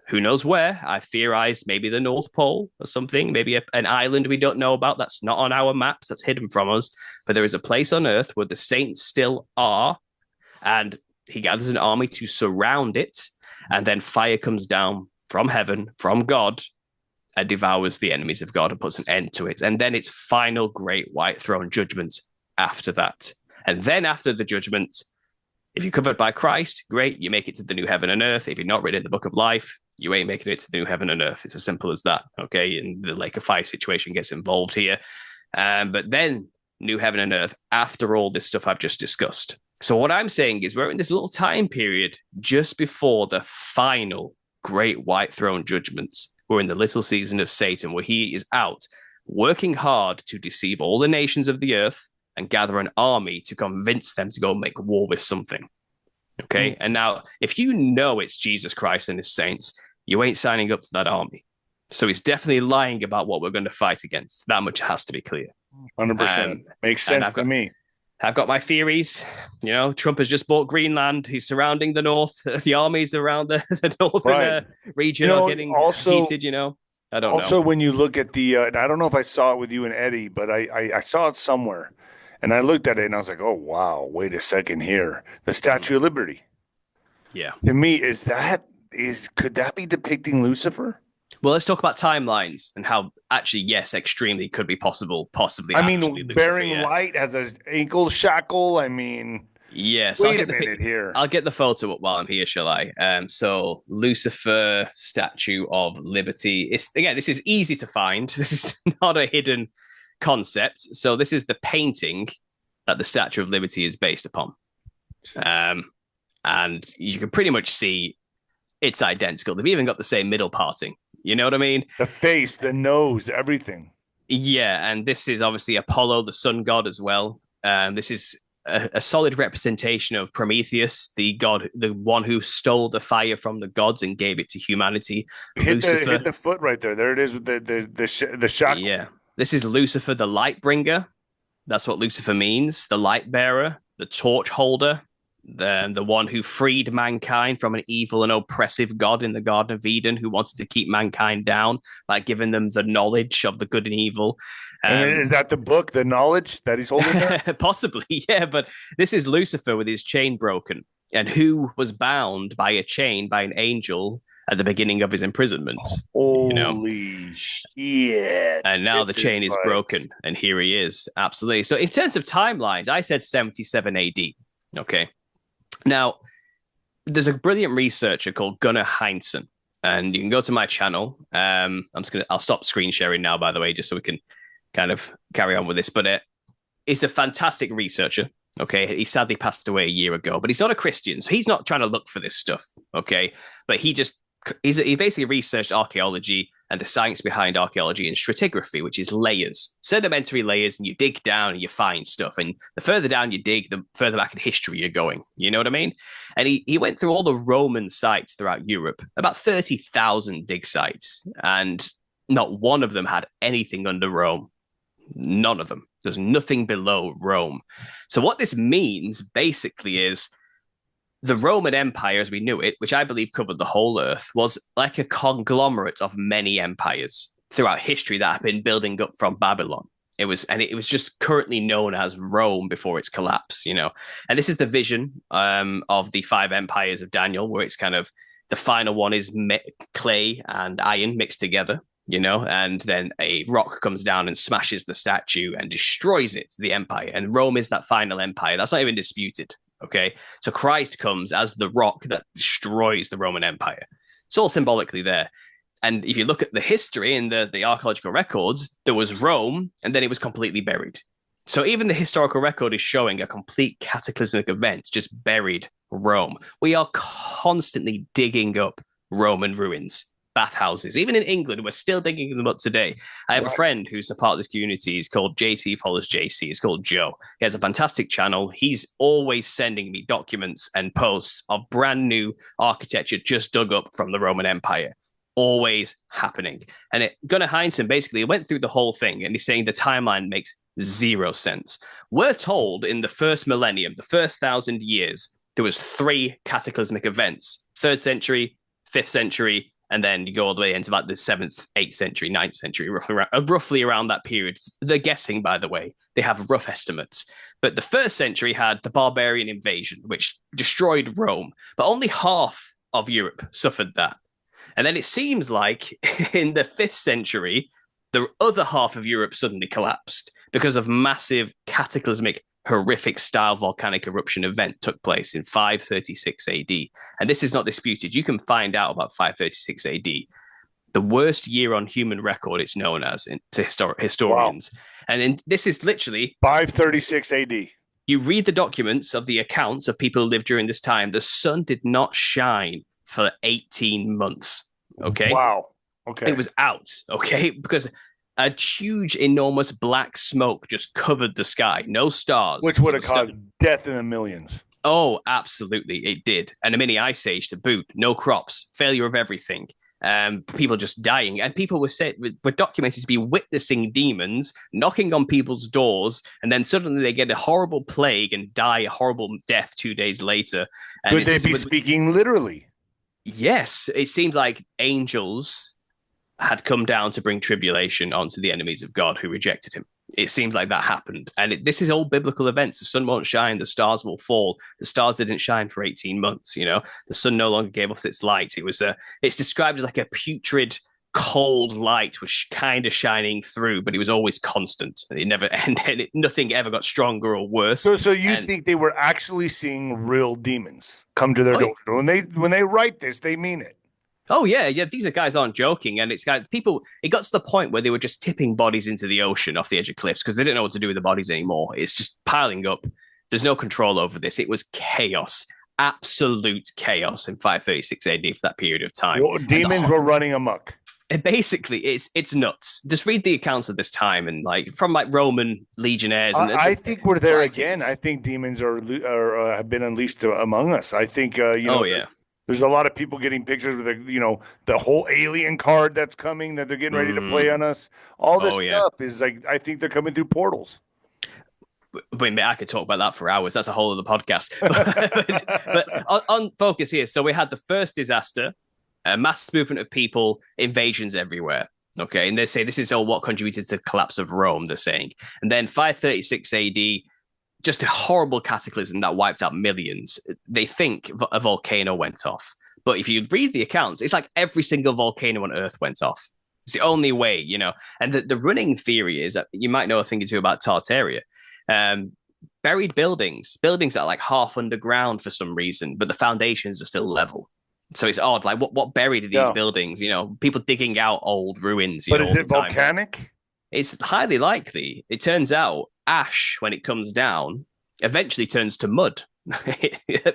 Who knows where? I theorize maybe the North Pole or something, maybe an island we don't know about that's not on our maps, that's hidden from us. But there is a place on earth where the saints still are, and he gathers an army to surround it, and then fire comes down from heaven, from God, and devours the enemies of God and puts an end to it. And then it's final great white throne judgment after that. And then after the judgment, if you're covered by Christ, great, you make it to the new heaven and earth. If you're not written in the book of life, you ain't making it to the new heaven and earth. It's as simple as that. Okay. And the lake of fire situation gets involved here. But then new heaven and earth after all this stuff I've just discussed. So what I'm saying is we're in this little time period just before the final great white throne judgments. We're in the little season of Satan where he is out working hard to deceive all the nations of the earth and gather an army to convince them to go make war with something. Okay. And now, if you know it's Jesus Christ and his saints, you ain't signing up to that army. So he's definitely lying about what we're going to fight against. That much has to be clear. 100%. Makes sense to me. I've got my theories. You know, Trump has just bought Greenland. He's surrounding the north. The armies around the northern region are getting heated, you know. I don't know. Also, when you look at the, and I don't know if I saw it with you and Eddie, but I saw it somewhere. And I looked at it and I was like, oh, wow, wait a second here. The Statue of Liberty. Yeah. To me, could that be depicting Lucifer? Well, let's talk about timelines and how actually, yes, extremely could be possible, possibly. I mean, Lucifer, bearing light as an ankle shackle. I mean, yes. Wait a minute here. I'll get the photo up while I'm here, shall I? So Lucifer, Statue of Liberty. This is easy to find. This is not a hidden concept. So this is the painting that the Statue of Liberty is based upon. And you can pretty much see it's identical. They've even got the same middle parting. You know what I mean? The face, the nose, everything. Yeah, and this is obviously Apollo, the sun god, as well. This is a solid representation of Prometheus, the god, the one who stole the fire from the gods and gave it to humanity. Hit the foot right there. There it is with the shackle. Yeah, this is Lucifer, the light bringer. That's what Lucifer means. The light bearer, the torch holder. The one who freed mankind from an evil and oppressive God in the Garden of Eden, who wanted to keep mankind down by giving them the knowledge of the good and evil. And is that the book, the knowledge that he's holding there? Possibly, yeah. But this is Lucifer with his chain broken, and who was bound by a chain by an angel at the beginning of his imprisonment. Holy shit. And now the chain is broken, and here he is. Absolutely. So in terms of timelines, I said 77 AD. Okay. Now, there's a brilliant researcher called Gunnar Heinsohn, and you can go to my channel. I'll stop screen sharing now, by the way, just so we can kind of carry on with this. But he's a fantastic researcher. Okay, he sadly passed away a year ago, but he's not a Christian, so he's not trying to look for this stuff. Okay, but he basically researched archaeology and the science behind archaeology and stratigraphy, which is layers, sedimentary layers, and you dig down and you find stuff. And the further down you dig, the further back in history you're going. You know what I mean? And he went through all the Roman sites throughout Europe, about 30,000 dig sites, and not one of them had anything under Rome. None of them. There's nothing below Rome. So what this means basically is the Roman Empire, as we knew it, which I believe covered the whole earth, was like a conglomerate of many empires throughout history that have been building up from Babylon. It was just currently known as Rome before its collapse, you know. And this is the vision of the 5 empires of Daniel, where it's kind of the final one is clay and iron mixed together, you know, and then a rock comes down and smashes the statue and destroys it, the empire. And Rome is that final empire. That's not even disputed. Okay, so Christ comes as the rock that destroys the Roman Empire. It's all symbolically there. And if you look at the history in the archaeological records, there was Rome, and then it was completely buried. So even the historical record is showing a complete cataclysmic event, just buried Rome. We are constantly digging up Roman ruins, bathhouses. Even in England, we're still digging them up today. I have a friend who's a part of this community. He's called JT follows JC. He's called Joe. He has a fantastic channel. He's always sending me documents and posts of brand new architecture just dug up from the Roman Empire. Always happening. And Gunnar Heinsohn basically went through the whole thing, and he's saying the timeline makes zero sense. We're told in the first millennium, the first 1,000 years, there was 3 cataclysmic events: 3rd century, 5th century, and then you go all the way into about the 7th, 8th century, 9th century, roughly around that period. They're guessing, by the way. They have rough estimates. But the 1st century had the barbarian invasion, which destroyed Rome. But only half of Europe suffered that. And then it seems like in the 5th century, the other half of Europe suddenly collapsed because of massive cataclysmic horrific style volcanic eruption event took place in 536 AD. And this is not disputed. You can find out about 536 AD. The worst year on human record, it's known as to historians. Wow. And then this is literally 536 AD. You read the documents of the accounts of people who lived during this time. The sun did not shine for 18 months. Okay. Wow. Okay. It was out. Okay. Because a huge, enormous black smoke just covered the sky. No stars. Which would have caused death in the millions. Oh, absolutely. It did. And a mini ice age to boot. No crops. Failure of everything. People just dying. And people were documented to be witnessing demons knocking on people's doors. And then suddenly they get a horrible plague and die a horrible death 2 days later. And could they be speaking literally? Yes. It seems like angels had come down to bring tribulation onto the enemies of God who rejected him. It seems like that happened. And this is all biblical events. The sun won't shine. The stars will fall. The stars didn't shine for 18 months. The sun no longer gave off its light. It's described as like a putrid, cold light was kind of shining through, but it was always constant. It never ended. Nothing ever got stronger or worse. So you think they were actually seeing real demons come to their door? When they write this, they mean it. Oh, yeah. These guys aren't joking. And it got to the point where they were just tipping bodies into the ocean off the edge of cliffs because they didn't know what to do with the bodies anymore. It's just piling up. There's no control over this. It was chaos, absolute chaos in 536 AD for that period of time. Well, demons were running amok. Basically, it's nuts. Just read the accounts of this time and from Roman legionnaires. And I think we're there again. I think demons have been unleashed among us. I think, There's a lot of people getting pictures with the whole alien card that's coming that they're getting ready to play on us. All this stuff is I think they're coming through portals. I could talk about that for hours. That's a whole other podcast. but on focus here. So we had the first disaster, a mass movement of people, invasions everywhere. Okay. And they say this is all what contributed to the collapse of Rome, they're saying. And then 536 AD, just a horrible cataclysm that wiped out millions. They think a volcano went off. But if you read the accounts, it's like every single volcano on Earth went off. It's the only way, And the running theory is that you might know a thing or two about Tartaria. Buried buildings that are like half underground for some reason, but the foundations are still level. So it's odd. Like what buried these buildings? People digging out old ruins. But is it volcanic? It's highly likely. It turns out ash, when it comes down, eventually turns to mud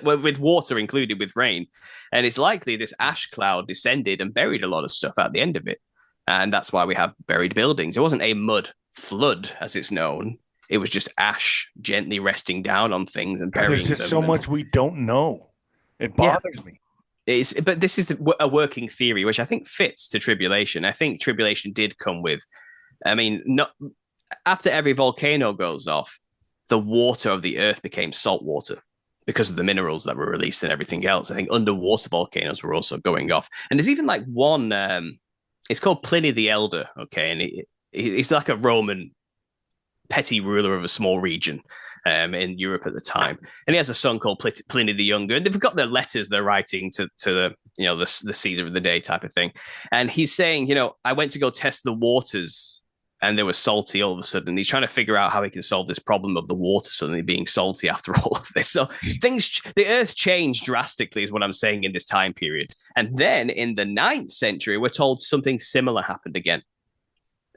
with water included with rain. And it's likely this ash cloud descended and buried a lot of stuff at the end of it. And that's why we have buried buildings. It wasn't a mud flood, as it's known. It was just ash gently resting down on things and burying them. There's just so much we don't know. It bothers me. But this is a working theory, which I think fits to tribulation. I think tribulation did come with, not after every volcano goes off, the water of the earth became salt water because of the minerals that were released and everything else. I think underwater volcanoes were also going off. And there's even like one, it's called Pliny the Elder, okay? And he's like a Roman petty ruler of a small region in Europe at the time. And he has a son called Pliny the Younger. And they've got their letters they're writing to the Caesar of the day type of thing. And he's saying, I went to go test the waters and they were salty all of a sudden. He's trying to figure out how he can solve this problem of the water suddenly being salty after all of this. So the earth changed drastically is what I'm saying in this time period. And then in the 9th century, we're told something similar happened again,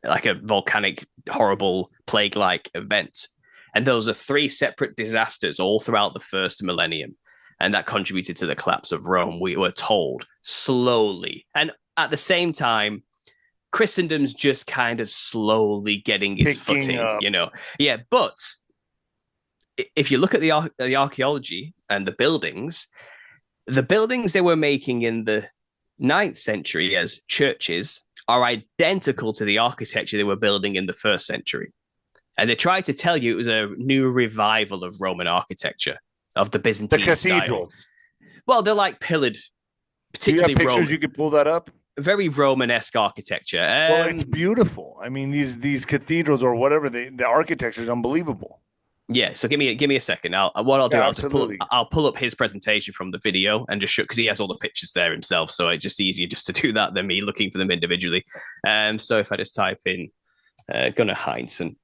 like a volcanic, horrible plague-like event. And those are 3 separate disasters all throughout the first millennium. And that contributed to the collapse of Rome, we were told, slowly. And at the same time, Christendom's just kind of slowly getting its footing, Yeah, but if you look at the archaeology and the buildings they were making in the 9th century as churches are identical to the architecture they were building in the 1st century. And they tried to tell you it was a new revival of Roman architecture, of the Byzantine cathedral style. Well, they're like pillared, particularly you have pictures Roman. You could pull that up? Very Romanesque architecture. Well, it's beautiful. I mean, these cathedrals or whatever, the architecture is unbelievable. Yeah, so give me a second. I'll pull up his presentation from the video and just show, because he has all the pictures there himself. So it's just easier just to do that than me looking for them individually. So if I just type in Gunnar Heinsohn,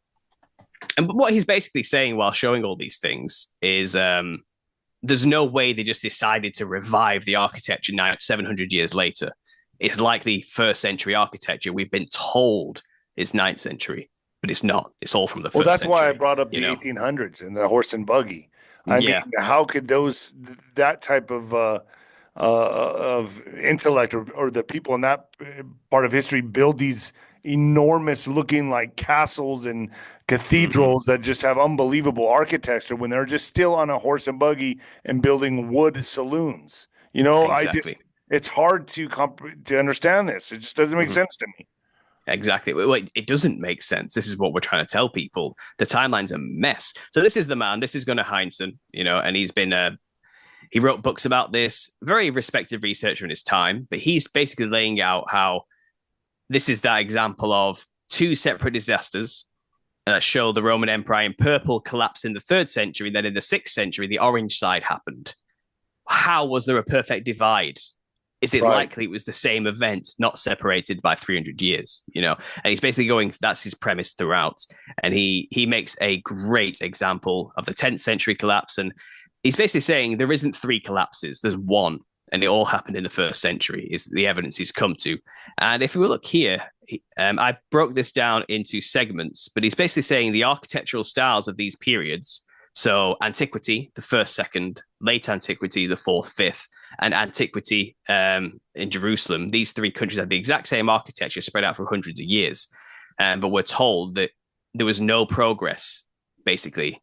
And what he's basically saying while showing all these things is there's no way they just decided to revive the architecture now 700 years later. It's likely first century architecture. We've been told it's 9th century, but it's not. It's all from the Well, first that's why I century. brought up the 1800s and the horse and buggy. I mean, Yeah. how could that type of intellect or the people in that part of history build these enormous looking like castles and Mm-hmm. cathedrals that just have unbelievable architecture when they're just still on a horse and buggy and building wood saloons? Exactly. It's hard to understand this. It just doesn't make Mm-hmm. sense to me. Exactly. Well, it doesn't make sense. This is what we're trying to tell people. The timeline's a mess. So this is the man. This is Gunnar Heinsohn, and he's been he wrote books about this. Very respected researcher in his time, but he's basically laying out how this is that example of two separate disasters that show the Roman Empire in purple collapsed in the 3rd century. Then in the 6th century, the orange side happened. How was there a perfect divide? Is it Right. likely it was the same event, not separated by 300 years? And he's basically going, that's his premise throughout. And he makes a great example of the 10th century collapse. And he's basically saying there isn't 3 collapses, there's one. And it all happened in the 1st century, is the evidence he's come to. And if we look here, I broke this down into segments, but he's basically saying the architectural styles of these periods. So antiquity, the 1st, 2nd, late antiquity, the 4th, 5th, and antiquity in Jerusalem. These 3 countries had the exact same architecture spread out for hundreds of years. But we're told that there was no progress, basically,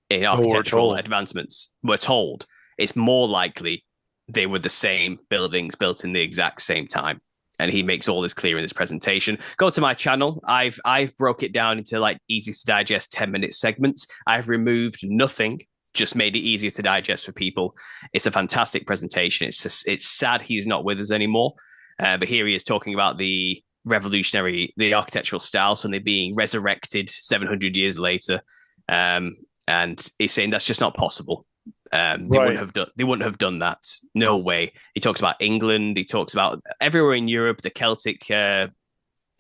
in So we're architectural told. advancements. We're told it's more likely they were the same buildings built in the exact same time. And he makes all this clear in this presentation. Go to my channel. I've broke it down into like easy to digest 10-minute segments. I've removed nothing, just made it easier to digest for people. It's a fantastic presentation. It's sad he's not with us anymore. But here he is talking about the architectural style, so they're being resurrected 700 years later. And he's saying that's just not possible. They Right. wouldn't have done that. No way. He talks about England. He talks about everywhere in Europe, the Celtic.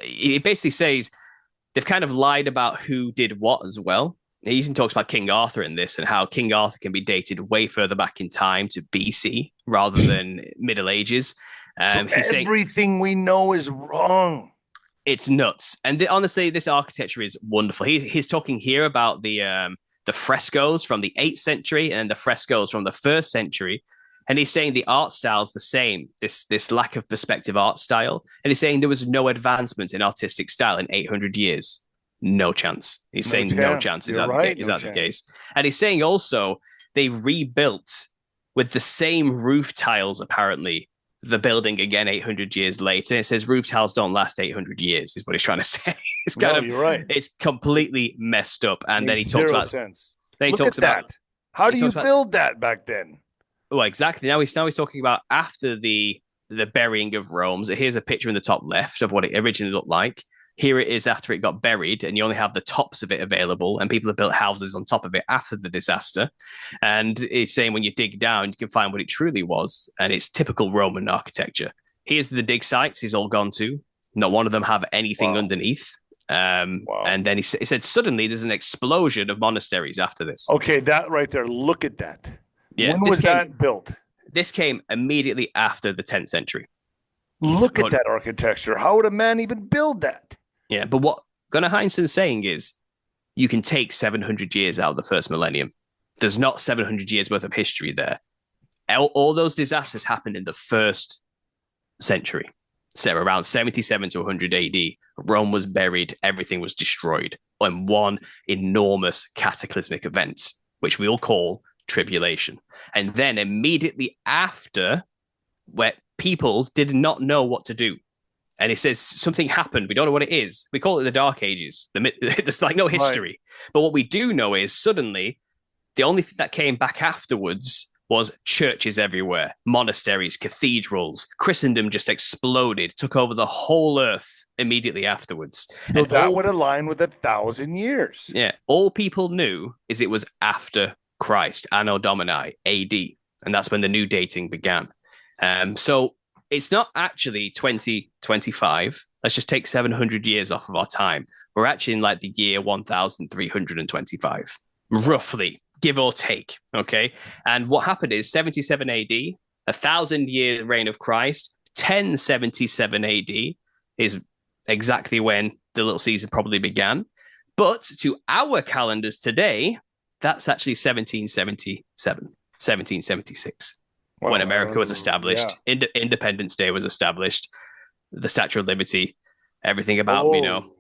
He basically says they've kind of lied about who did what as well. He even talks about King Arthur in this and how King Arthur can be dated way further back in time to BC rather than Middle Ages. So He's saying everything we know is wrong. it's nuts. And honestly, this architecture is wonderful. He's talking here about the frescoes from the 8th century and the frescoes from the 1st century. And he's saying the art style is the same, this lack of perspective art style. And he's saying there was no advancement in artistic style in 800 years. No chance. He's No saying no chance. chance. You're right. Is No that the chance. case? And he's saying also they rebuilt with the same roof tiles, apparently, the building again 800 years later. It says roof tiles don't last 800 years, is what he's trying to say. It's kind No, of, you're right. it's completely messed up. And then he Makes talks zero about, sense. then he Look at talks about, that. How he do you talks about, build that back then? well, exactly. Now he's talking about after the burying of Rome. So here's a picture in the top left of what it originally looked like. Here it is after it got buried, and you only have the tops of it available, and people have built houses on top of it after the disaster. And it's saying when you dig down, you can find what it truly was, and it's typical Roman architecture. Here's the dig sites he's all gone to. Not one of them have anything Wow. underneath. Wow. And then he said suddenly there's an explosion of monasteries after this. Okay, that right there. Look at that. Yeah, When was that built? this came immediately after the 10th century. Look at that architecture. How would a man even build that? Yeah, but what Gunnar Heinsohn's saying is you can take 700 years out of the first millennium. There's not 700 years worth of history there. All those disasters happened in the 1st century. So around 77 to 100 AD, Rome was buried, everything was destroyed in one enormous cataclysmic event, which we all call tribulation. And then immediately after, where people did not know what to do. And it says something happened. We don't know what it is. We call it the Dark Ages. There's like no history. Right. But what we do know is suddenly the only thing that came back afterwards was churches everywhere, monasteries, cathedrals. Christendom just exploded, took over the whole earth immediately afterwards. So that would align with 1,000 years. Yeah. All people knew is it was after Christ, Anno Domini, AD. And that's when the new dating began. So it's not actually 2025. Let's just take 700 years off of our time. We're actually in like the year 1325, roughly, give or take. Okay. And what happened is 77 AD, 1,000 year reign of Christ, 1077 AD is exactly when the little season probably began. But to our calendars today, that's actually 1777, 1776, when America was Yeah. established, Independence Day was established, the Statue of Liberty, everything about, Oh,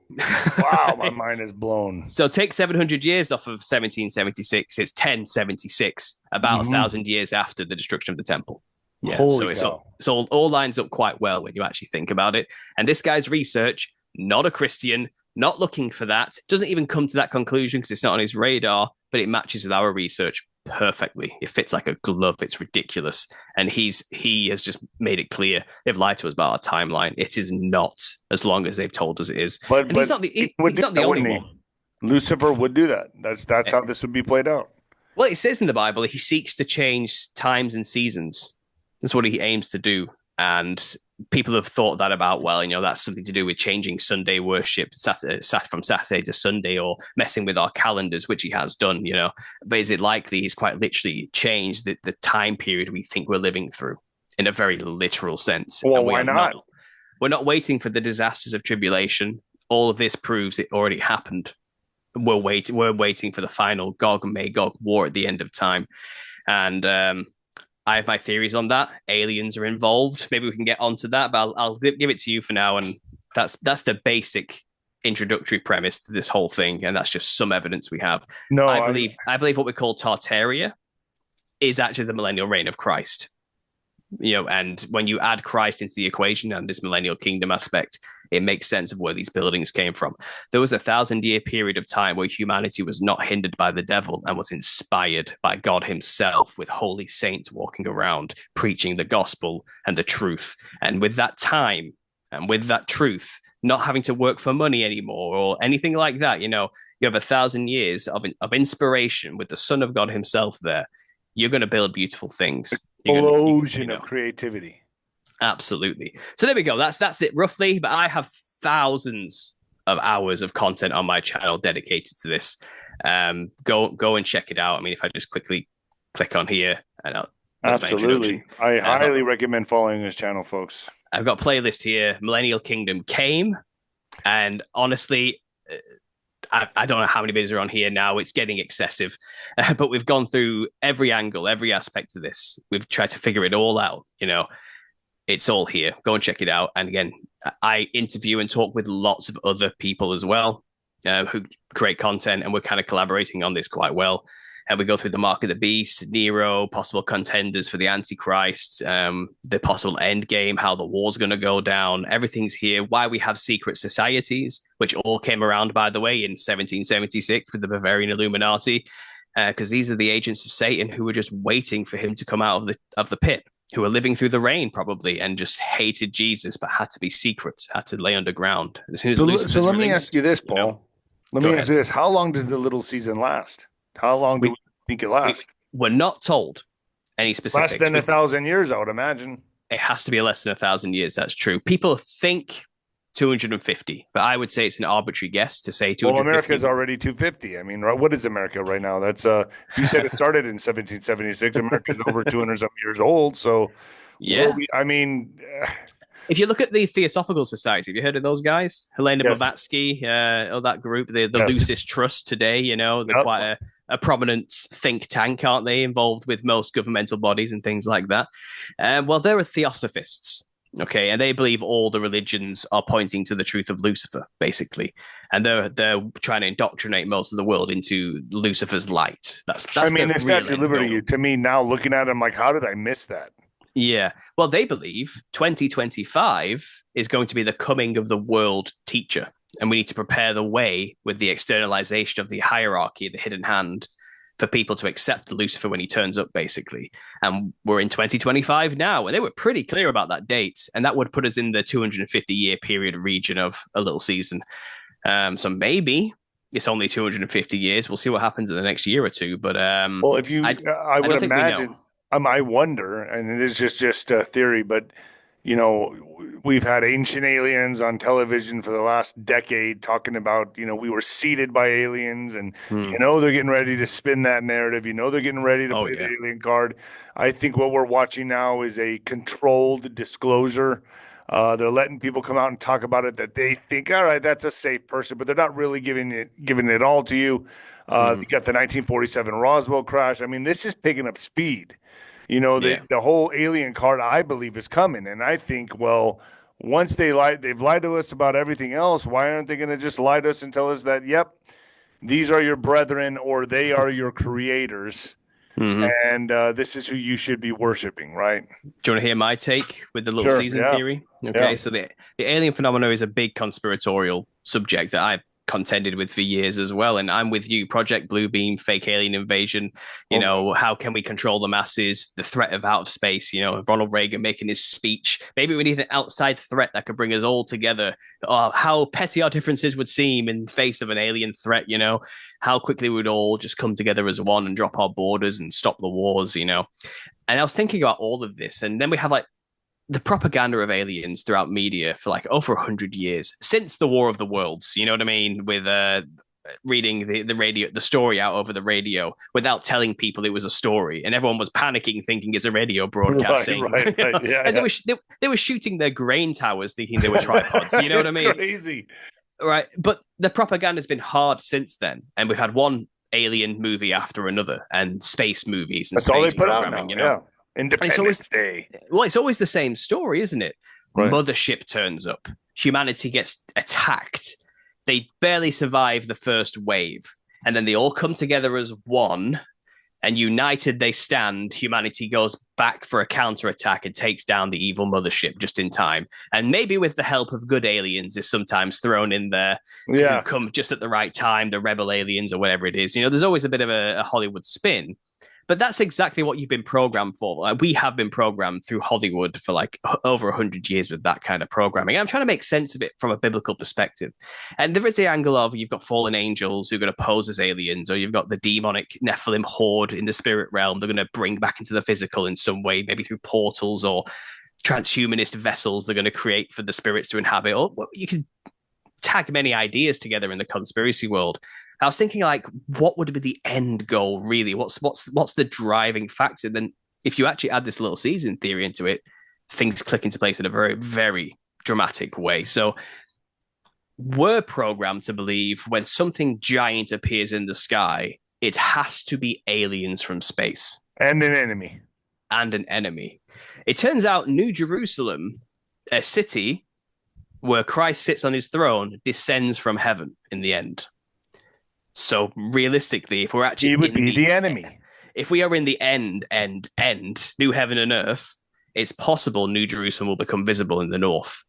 wow, my mind is blown. So take 700 years off of 1776, it's 1076, about a Hmm. thousand years after the destruction of the temple. Yeah, so Holy cow. it's all lines up quite well when you actually think about it. And this guy's research, not a Christian, not looking for that, doesn't even come to that conclusion because it's not on his radar, but it matches with our research perfectly. It fits like a glove. It's ridiculous. And he has just made it clear they've lied to us about our timeline. It is not as long as they've told us it is. But And he's not the he would he's do not the that, only wouldn't he? one. Lucifer would do that. That's how this would be played out. Well, it says in the Bible he seeks to change times and seasons. That's what he aims to do. And people have thought that about, well, that's something to do with changing Sunday worship from Saturday to Sunday, or messing with our calendars, which he has done. But is it likely he's quite literally changed the time period we think we're living through in a very literal sense? Well, And we why are not? we're not waiting for the disasters of tribulation. All of this proves it already happened. We're waiting for the final Gog and Magog war at the end of time. And I have my theories on that. Aliens are involved. Maybe we can get onto that, but I'll give it to you for now. And that's the basic introductory premise to this whole thing, and that's just some evidence we have. No, I believe what we call Tartaria is actually the millennial reign of Christ. And when you add Christ into the equation and this millennial kingdom aspect, it makes sense of where these buildings came from. There was 1,000 year period of time where humanity was not hindered by the devil and was inspired by God himself, with holy saints walking around preaching the gospel and the truth. And with that time and with that truth, not having to work for money anymore or anything like that, you have 1,000 years of inspiration with the Son of God himself there. You're going to build beautiful things. Explosion of creativity. Absolutely. So there we go. That's it roughly. But I have thousands of hours of content on my channel dedicated to this. Go and check it out. I mean, if I just quickly click on here, that's my introduction. I highly recommend following his channel, folks. I've got a playlist here. Millennial Kingdom came, and honestly, I don't know how many videos are on here now. It's getting excessive, but we've gone through every angle, every aspect of this. We've tried to figure it all out. It's all here. Go and check it out. And again, I interview and talk with lots of other people as well, who create content, and we're kind of collaborating on this quite well. And we go through the mark of the beast, Nero, possible contenders for the Antichrist, the possible end game, how the war's going to go down. Everything's here. Why we have secret societies, which all came around, by the way, in 1776 with the Bavarian Illuminati, because these are the agents of Satan who were just waiting for him to come out of the pit, who were living through the rain probably and just hated Jesus, but had to be secret, had to lay underground. As soon as So let me ask you this, Paul. Let me ask you this. How long does the little season last? How long do we think it lasts? We're not told any specifics. Less than 1,000 years, I would imagine. It has to be less than 1,000 years. That's true. People think 250, but I would say it's an arbitrary guess to say 250. Well, America's already 250. I mean, what is America right now? That's if you said it started in 1776, America's over 200 some years old. So yeah, if you look at the Theosophical Society, have you heard of those guys? Helena Blavatsky, or that group, the Lucis Trust today, they're quite a prominent think tank, aren't they? Involved with most governmental bodies and things like that. Well, they're theosophists, okay? And they believe all the religions are pointing to the truth of Lucifer, basically. And they're trying to indoctrinate most of the world into Lucifer's light. That's I mean, the Statue of Liberty, to me now, looking at it, I'm like, how did I miss that? Yeah. Well, they believe 2025 is going to be the coming of the world teacher. And we need to prepare the way with the externalization of the hierarchy, the hidden hand, for people to accept Lucifer when he turns up, basically. And we're in 2025 now. And they were pretty clear about that date. And that would put us in the 250-year period region of a little season. So maybe it's only 250 years. We'll see what happens in the next year or two. But well, if you, I would imagine. I wonder, and it is just a theory, but you know, we've had ancient aliens on television for the last decade talking about, we were seeded by aliens, and Hmm. they're getting ready to spin that narrative. They're getting ready to Oh play the yeah. alien card. I think what we're watching now is a controlled disclosure. They're letting people come out and talk about it that they think, all right, that's a safe person, but they're not really giving it all to you. Hmm. You got the 1947 Roswell crash. I mean, this is picking up speed. Yeah. The whole alien card, I believe, is coming. And I think, well, once they've lied to us about everything else, why aren't they going to just lie to us and tell us that, yep, these are your brethren or they are your creators, Hmm. and this is who you should be worshiping, right? Do you want to hear my take with the little Sure. season Yeah. theory? Yeah. Okay, so the alien phenomena is a big conspiratorial subject that I've contended with for years as well. And I'm with you. Project Bluebeam, fake alien invasion. Oh, God. How can we control the masses? The threat of out of space. Ronald Reagan making his speech. Maybe we need an outside threat that could bring us all together. How petty our differences would seem in face of an alien threat. How quickly we'd all just come together as one and drop our borders and stop the wars. And I was thinking about all of this, and then we have like the propaganda of aliens throughout media for like over 100 years since the War of the Worlds. You know what I mean? With reading the radio, the story out over the radio without telling people it was a story, and everyone was panicking, thinking it's a radio broadcast Right, saying, right, right. Yeah, and yeah. they were shooting their grain towers, thinking they were tripods. You know what I It's mean? crazy. Right. But the propaganda has been hard since then, and we've had one alien movie after another, and space movies and That's all they space put out programming. now. Yeah. And it's always Independence Day. it's always the same story, isn't it? Right. Mothership turns up, humanity gets attacked, they barely survive the first wave, and then they all come together as one, and united they stand. Humanity goes back for a counterattack and takes down the evil mothership just in time. And maybe with the help of good aliens is sometimes thrown in there, who Yeah. come just at the right time, the rebel aliens or whatever it is. There's always a bit of a Hollywood spin. But that's exactly what you've been programmed for. Like, we have been programmed through Hollywood for like over 100 years with that kind of programming. And I'm trying to make sense of it from a biblical perspective. And there is the angle of you've got fallen angels who are going to pose as aliens, or you've got the demonic Nephilim horde in the spirit realm. They're going to bring back into the physical in some way, maybe through portals or transhumanist vessels they're going to create for the spirits to inhabit. Or you can tag many ideas together in the conspiracy world. I was thinking, like, what would be the end goal, really? What's the driving factor? Then, if you actually add this little season theory into it, things click into place in a very, very dramatic way. So, we're programmed to believe when something giant appears in the sky, it has to be aliens from space And an enemy. and an enemy. It turns out New Jerusalem, a city where Christ sits on his throne, descends from heaven in the end. So realistically, if we're actually He would be the enemy. if we are in the end, new heaven and earth, it's possible New Jerusalem will become visible in the north.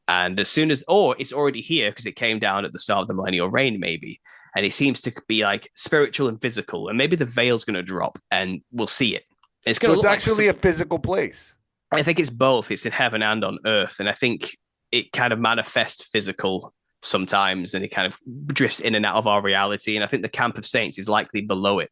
And as soon as, or it's already here because it came down at the start of the millennial reign, maybe. And it seems to be like spiritual and physical. And maybe the veil's going to drop and we'll see it. It's going So to it's look actually like a physical place. I think it's both. It's in heaven and on earth. And I think it kind of manifests physical sometimes and it kind of drifts in and out of our reality. And I think the camp of saints is likely below it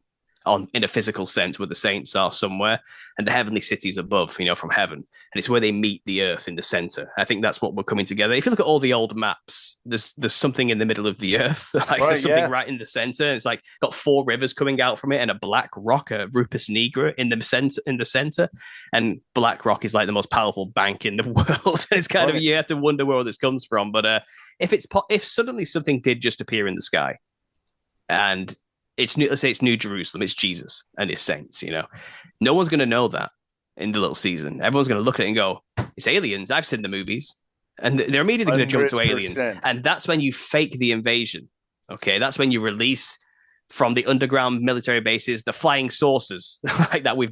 in a physical sense, where the saints are somewhere and the heavenly cities above, from heaven. And it's where they meet the earth in the center. I think that's what we're coming together. If you look at all the old maps, there's something in the middle of the earth. There's something right in the center. It's like got 4 rivers coming out from it and a black rock, a Rupus Nigra in the center. And Black Rock is like the most powerful bank in the world. It's kind of, you have to wonder where all this comes from. But if suddenly something did just appear in the sky and let's say it's New Jerusalem, it's Jesus and his saints, no one's going to know that in the little season. Everyone's going to look at it and go, it's aliens. I've seen the movies. And they're immediately going to jump to aliens. And that's when you fake the invasion. Okay. That's when you release from the underground military bases, the flying saucers like that we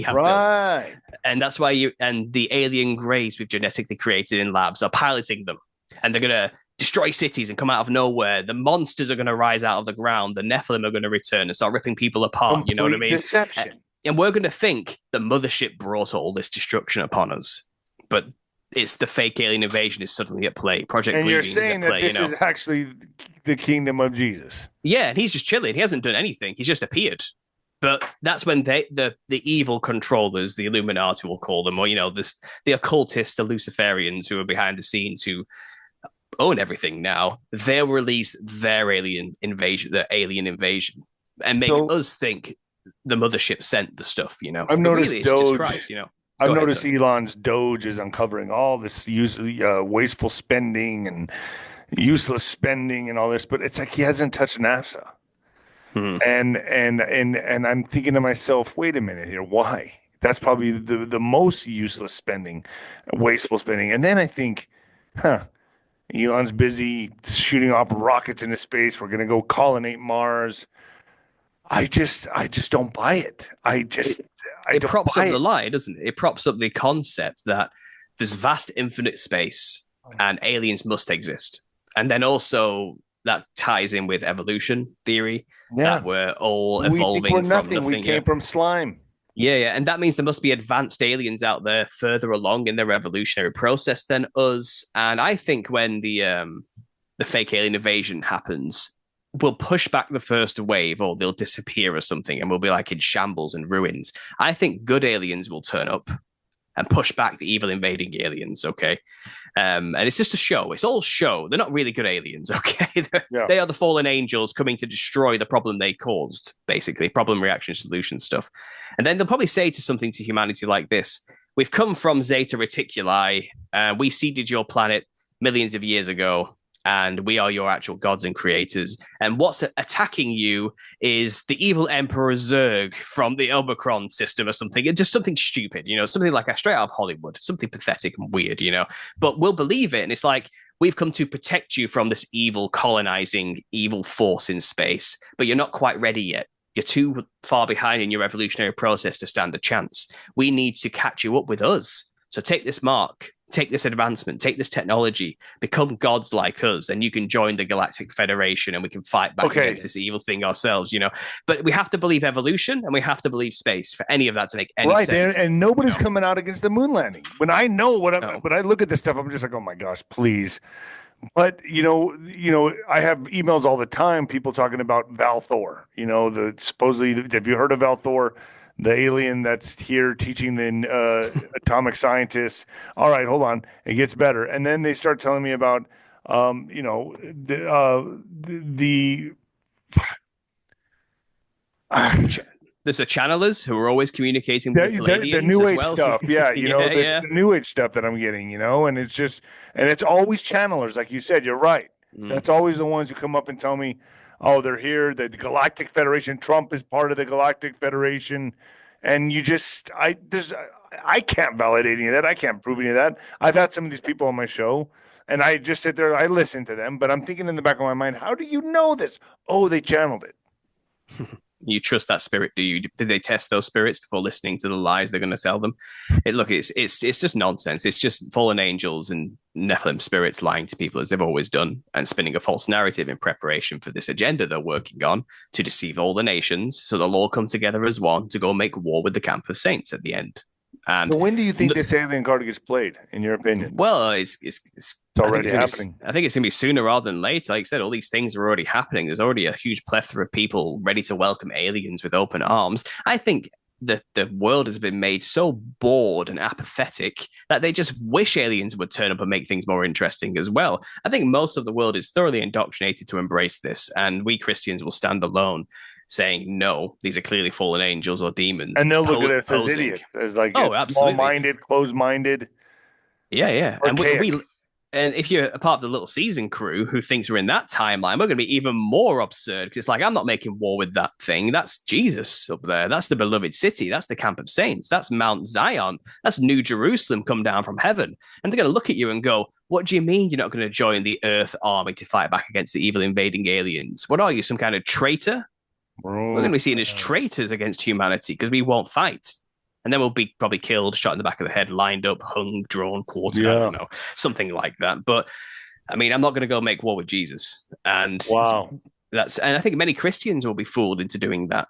have built. And that's why the alien greys we've genetically created in labs are piloting them. And they're going to destroy cities and come out of nowhere. The monsters are going to rise out of the ground. The Nephilim are going to return and start ripping people apart. Complete You know what I mean? Deception. And we're going to think the mothership brought all this destruction upon us. But it's the fake alien invasion is suddenly at play. Project And Blue you're Beam's saying at play, that this is actually the kingdom of Jesus. Yeah, and he's just chilling. He hasn't done anything. He's just appeared. But that's when the evil controllers, the Illuminati, will call them, or the occultists, the Luciferians who are behind the scenes, who own everything now. They'll release their alien invasion, and make So us think the mothership sent the stuff. I've But noticed really, it's just Doge. Christ. I've Go ahead, noticed sir. Elon's Doge is uncovering all this wasteful spending and useless spending and all this, but it's like he hasn't touched NASA. Hmm. And I'm thinking to myself, wait a minute here, why? That's probably the most useless spending, wasteful spending. And then I think, huh, Elon's busy shooting off rockets into space. We're gonna go colonate Mars. I just don't buy it. It I it don't props buy up the it. lie, doesn't it? It props up the concept that there's vast infinite space and aliens must exist. And then also that ties in with evolution theory Yeah. that we're all We think we're evolving from nothing. We nothing. came from slime. Yeah, yeah. And that means there must be advanced aliens out there further along in their evolutionary process than us. And I think when the fake alien invasion happens, we'll push back the first wave or they'll disappear or something and we'll be like in shambles and ruins. I think good aliens will turn up and push back the evil invading aliens, okay? And it's just a show. It's all show. They're not really good aliens, okay? Yeah. They are the fallen angels coming to destroy the problem they caused, basically, problem, reaction, solution stuff. And then they'll probably say to something to humanity like this: we've come from Zeta Reticuli. We seeded your planet millions of years ago, and we are your actual gods and creators. And what's attacking you is the evil Emperor Zurg from the Omicron system or something. It's just something stupid, something like a straight out of Hollywood, something pathetic and weird, But we'll believe it. And it's like, we've come to protect you from this evil, colonizing, evil force in space, but you're not quite ready yet. You're too far behind in your evolutionary process to stand a chance. We need to catch you up with us. So take this mark, take this advancement, take this technology, become gods like us, and you can join the Galactic Federation and we can fight back Okay. against this evil thing ourselves, But we have to believe evolution and we have to believe space for any of that to make any Right. sense. And nobody's coming out against the moon landing. When I know No. but I look at this stuff, I'm just like, oh my gosh, please. But I have emails all the time, people talking about Val Thor, the supposedly, have you heard of Val Thor? The alien that's here teaching the atomic scientists. All right, hold on. It gets better. And then they start telling me about, the There's the channelers who are always communicating with the new as age well. stuff. Yeah, Yeah. the new age stuff that I'm getting, and it's always channelers, like you said. You're right. That's always the ones who come up and tell me, oh, they're here. The Galactic Federation. Trump is part of the Galactic Federation, and I can't validate any of that. I can't prove any of that. I've had some of these people on my show, and I just sit there. I listen to them, but I'm thinking in the back of my mind, how do you know this? Oh, they channeled it. You trust that spirit, do you? Did they test those spirits before listening to the lies they're going to tell them? It's just nonsense. It's just fallen angels and Nephilim spirits lying to people as they've always done and spinning a false narrative in preparation for this agenda they're working on to deceive all the nations so they'll all come together as one to go make war with the camp of saints at the end. And when do you think this alien card gets played, in your opinion? Well, it's already happening. I think it's going to be sooner rather than later. Like I said, all these things are already happening. There's already a huge plethora of people ready to welcome aliens with open arms. I think that the world has been made so bored and apathetic that they just wish aliens would turn up and make things more interesting as well. I think most of the world is thoroughly indoctrinated to embrace this, and we Christians will stand alone saying, no, these are clearly fallen angels or demons. And they'll look at us as idiots, as like small-minded, closed-minded. Yeah. Archaic. And if you're a part of the little season crew who thinks we're in that timeline, we're going to be even more absurd because it's like, I'm not making war with that thing. That's Jesus up there. That's the beloved city. That's the camp of saints. That's Mount Zion. That's New Jerusalem come down from heaven. And they're going to look at you and go, what do you mean you're not going to join the Earth army to fight back against the evil invading aliens? What are you, some kind of traitor? We're going to be seen as traitors against humanity because we won't fight. And then we'll be probably killed, shot in the back of the head, lined up, hung, drawn, quartered, I don't know, something like that. But I mean, I'm not going to go make war with Jesus. And and I think many Christians will be fooled into doing that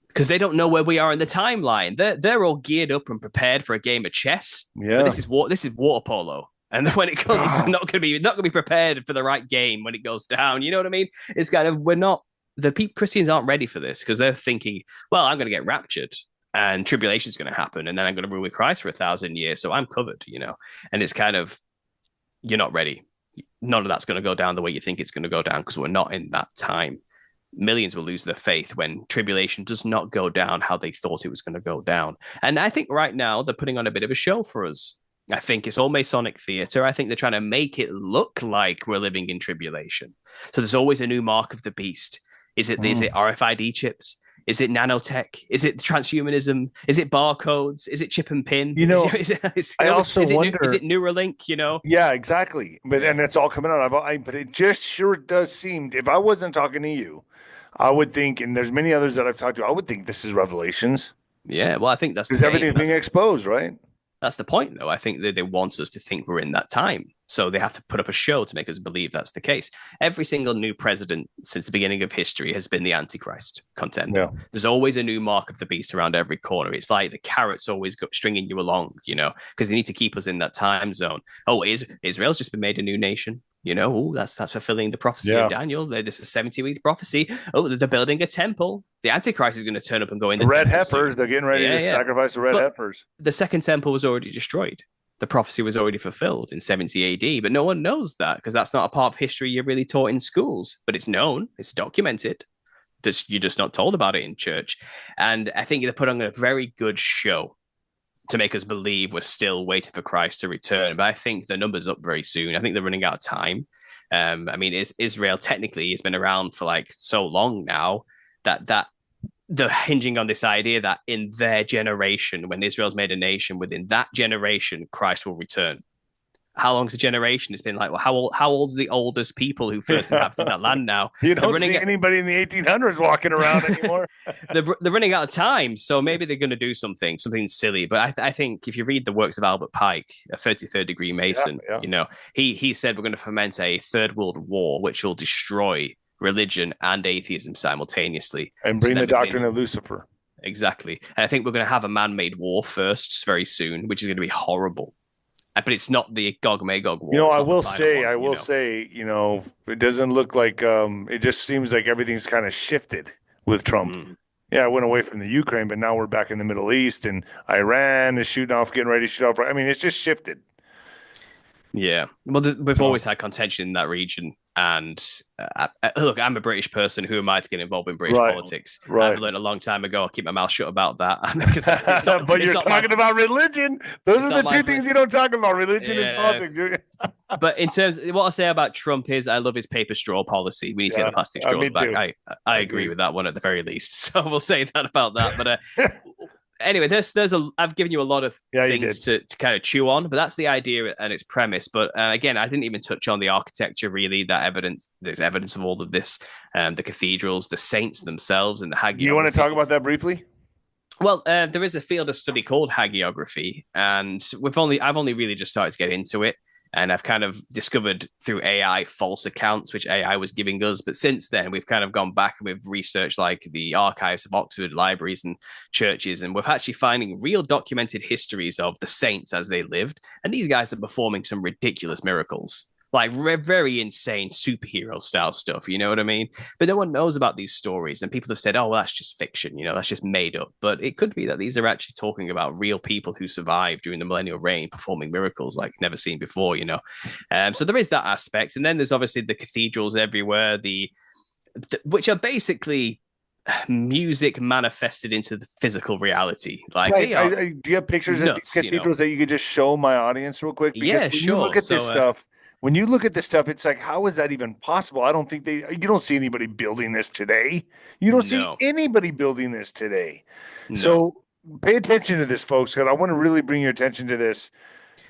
because they don't know where we are in the timeline. They're all geared up and prepared for a game of chess. Yeah. But this is water polo. And when it comes, not going to be prepared for the right game when it goes down. You know what I mean? It's kind of, we're not Christians aren't ready for this because they're thinking, well, I'm going to get raptured and tribulation's going to happen, and then I'm going to rule with Christ for 1,000 years, so I'm covered, And it's kind of, you're not ready. None of that's going to go down the way you think it's going to go down because we're not in that time. Millions will lose their faith when tribulation does not go down how they thought it was going to go down. And I think right now they're putting on a bit of a show for us. I think it's all Masonic theater. I think they're trying to make it look like we're living in tribulation. So there's always a new mark of the beast. Is it RFID chips? Is it nanotech? Is it transhumanism? Is it barcodes? Is it chip and pin? I also wonder. Is it Neuralink? Yeah, exactly. And it's all coming out. But it just sure does seem. If I wasn't talking to you, I would think, and there's many others that I've talked to, I would think this is Revelations. Yeah, well, I think that's because everything's being exposed, right? That's the point, though. I think that they want us to think we're in that time. So they have to put up a show to make us believe that's the case. Every single new president since the beginning of history has been the Antichrist contender. Yeah. There's always a new mark of the beast around every corner. It's like the carrot's always stringing you along, because they need to keep us in that time zone. Oh, Israel's just been made a new nation. That's fulfilling the prophecy of Daniel. This is a 70-week prophecy. Oh, they're building a temple. The Antichrist is going to turn up and go in. The red heifers. They're getting ready to sacrifice the red heifers. The second temple was already destroyed. The prophecy was already fulfilled in 70 AD, but no one knows that because that's not a part of history you're really taught in schools. But it's known. It's documented. You're just not told about it in church. And I think they put on a very good show to make us believe we're still waiting for Christ to return. But I think the number's up very soon. I think they're running out of time. Israel technically has been around for like so long now that they're hinging on this idea that in their generation, when Israel's made a nation, within that generation, Christ will return. How long's the generation? It's been like, well, how old's the oldest people who first inhabited that land now? You don't see anybody in the 1800s walking around anymore. They're running out of time, so maybe they're going to do something silly. But I think if you read the works of Albert Pike, a 33rd degree Mason, he said we're going to foment a third world war, which will destroy religion and atheism simultaneously. And bring the doctrine of Lucifer. Exactly. And I think we're going to have a man-made war first very soon, which is going to be horrible. But it's not the Gog-Magog war. I will say, it doesn't look like, it just seems like everything's kind of shifted with Trump. Mm. Yeah, I went away from the Ukraine, but now we're back in the Middle East, and Iran is getting ready to shoot off. I mean, it's just shifted. Yeah. Well, we've always had contention in that region. And look, I'm a British person. Who am I to get involved in British politics? I've learned a long time ago. I'll keep my mouth shut about that. But you're talking about religion. Those are the two things you don't talk about: religion and politics. But in terms, what I say about Trump is, I love his paper straw policy. We need to get the plastic straws back. I agree with that one at the very least. So we'll say that about that. But anyway, I've given you a lot of things to kind of chew on, but that's the idea and its premise. But again, I didn't even touch on the architecture, really. There's evidence of all of this, the cathedrals, the saints themselves, and the hagiography. You want to talk about that briefly? Well, there is a field of study called hagiography, and I've only really just started to get into it. And I've kind of discovered through AI false accounts, which AI was giving us. But since then, we've kind of gone back and we've researched like the archives of Oxford libraries and churches. And we're actually finding real documented histories of the saints as they lived. And these guys are performing some ridiculous miracles, like very insane superhero style stuff. You know what I mean? But no one knows about these stories. And people have said, oh, well, that's just fiction. That's just made up. But it could be that these are actually talking about real people who survived during the millennial reign, performing miracles like never seen before, So there is that aspect. And then there's obviously the cathedrals everywhere, which are basically music manifested into the physical reality. Like, do you have pictures of cathedrals that you could just show my audience real quick? Because sure. Look at this stuff. When you look at this stuff, it's like, how is that even possible? I don't think you don't see anybody building this today. You don't see anybody building this today. No. So pay attention to this, folks, because I want to really bring your attention to this.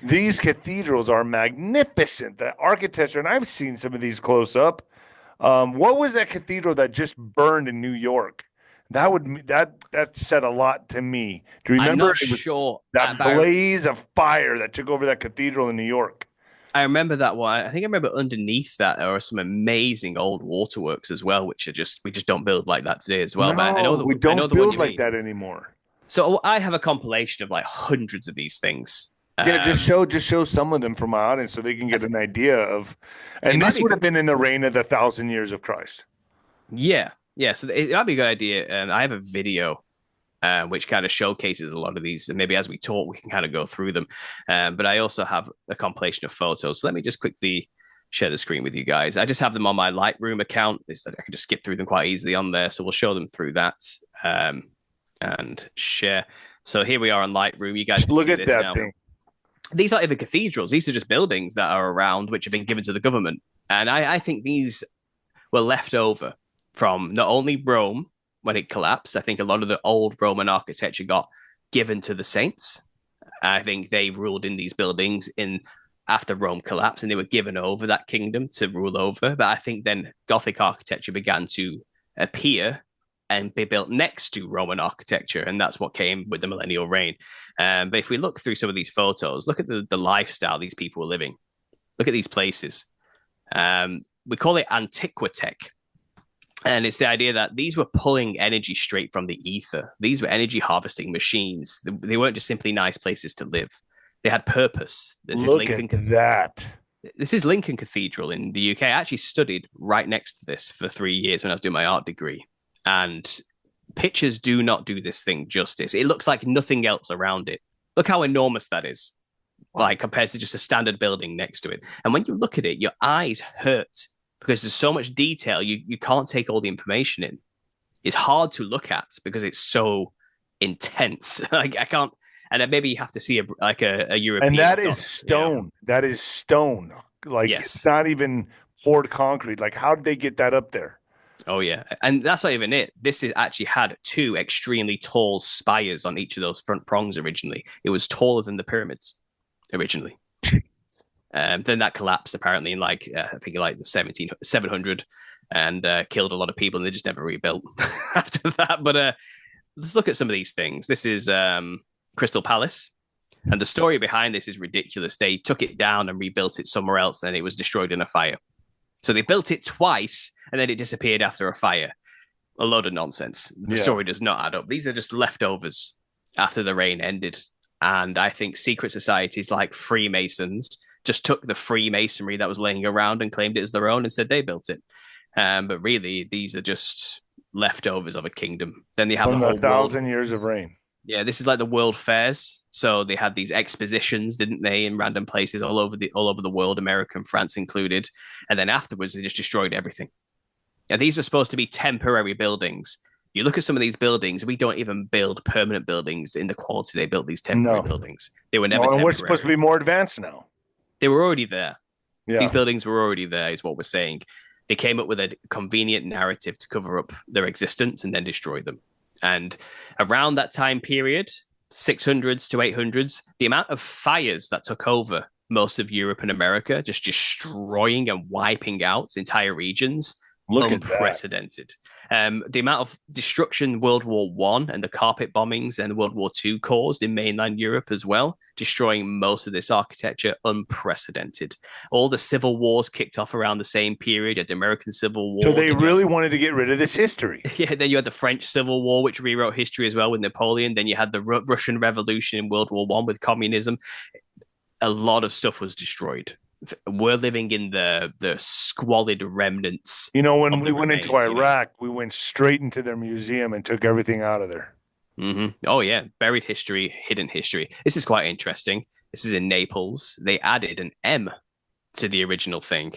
These cathedrals are magnificent. The architecture, and I've seen some of these close up. What was that cathedral that just burned in New York? That said a lot to me. Do you remember? I'm not sure. That blaze of fire that took over that cathedral in New York. I remember that one. I think I remember underneath that there are some amazing old waterworks as well, which are we just don't build like that today as well. No, we don't build like that anymore. So I have a compilation of like hundreds of these things. Yeah, just show some of them for my audience so they can get an idea of. And this would have been in the reign of the 1,000 years of Christ. Yeah. Yeah, so it might be a good idea. I have a video which kind of showcases a lot of these. And maybe as we talk, we can kind of go through them. But I also have a compilation of photos. So let me just quickly share the screen with you guys. I just have them on my Lightroom account. I can just skip through them quite easily on there. So we'll show them through that and share. So here we are on Lightroom. You guys can Look see at this that now. thing. These aren't even cathedrals. These are just buildings that are around which have been given to the government. And I think these were left over from not only Rome when it collapsed. I think a lot of the old Roman architecture got given to the saints. I think they ruled in these buildings in after Rome collapsed, and they were given over that kingdom to rule over. But I think then Gothic architecture began to appear and be built next to Roman architecture, and that's what came with the millennial reign. But if we look through some of these photos, look at the lifestyle these people were living. Look at these places. We call it antiquitech. And it's the idea that these were pulling energy straight from the ether. These were energy harvesting machines. They weren't just simply nice places to live. They had purpose. Look at that. This is Lincoln Cathedral in the UK. I actually studied right next to this for 3 years when I was doing my art degree. And pictures do not do this thing justice. It looks like nothing else around it. Look how enormous that is, like compared to just a standard building next to it. And when you look at it, your eyes hurt because there's so much detail. You can't take all the information in. It's hard to look at because it's so intense. Like I can't, and then maybe you have to see a European. And that is stone. Yeah. That is stone. Like yes. It's not even poured concrete. Like how did they get that up there? Oh yeah, and that's not even it. This is actually had 2 extremely tall spires on each of those front prongs originally. It was taller than the pyramids originally. Then that collapsed apparently in I think like the 700 and killed a lot of people, and they just never rebuilt after that. But let's look at some of these things. This is Crystal Palace, and the story behind this is ridiculous. They took it down and rebuilt it somewhere else, and then it was destroyed in a fire. So they built it twice, and then it disappeared after a fire. A load of nonsense. The story does not add up. These are just leftovers after the reign ended. And I think secret societies like Freemasons just took the Freemasonry that was laying around and claimed it as their own and said they built it. But really, these are just leftovers of a kingdom. Then they have from the whole 1,000 years of reign. Yeah, this is like the world fairs. So they had these expositions, didn't they, in random places all over the world, America and France included. And then afterwards, they just destroyed everything. And these were supposed to be temporary buildings. You look at some of these buildings, we don't even build permanent buildings in the quality they built these temporary buildings. They were never temporary. We're supposed to be more advanced now. They were already there. Yeah. These buildings were already there, is what we're saying. They came up with a convenient narrative to cover up their existence and then destroy them. And around that time period, 600s to 800s, the amount of fires that took over most of Europe and America, just destroying and wiping out entire regions, unprecedented. The amount of destruction World War I and the carpet bombings and World War II caused in mainland Europe as well, destroying most of this architecture, unprecedented. All the civil wars kicked off around the same period, the American Civil War. So they really wanted to get rid of this history. Yeah, then you had the French Civil War, which rewrote history as well with Napoleon. Then you had the Russian Revolution in World War I with communism. A lot of stuff was destroyed. We're living in the squalid remnants. You know, when we went into Iraq, we went straight into their museum and took everything out of there. Mm-hmm. Oh, yeah. Buried history, hidden history. This is quite interesting. This is in Naples. They added an M to the original thing.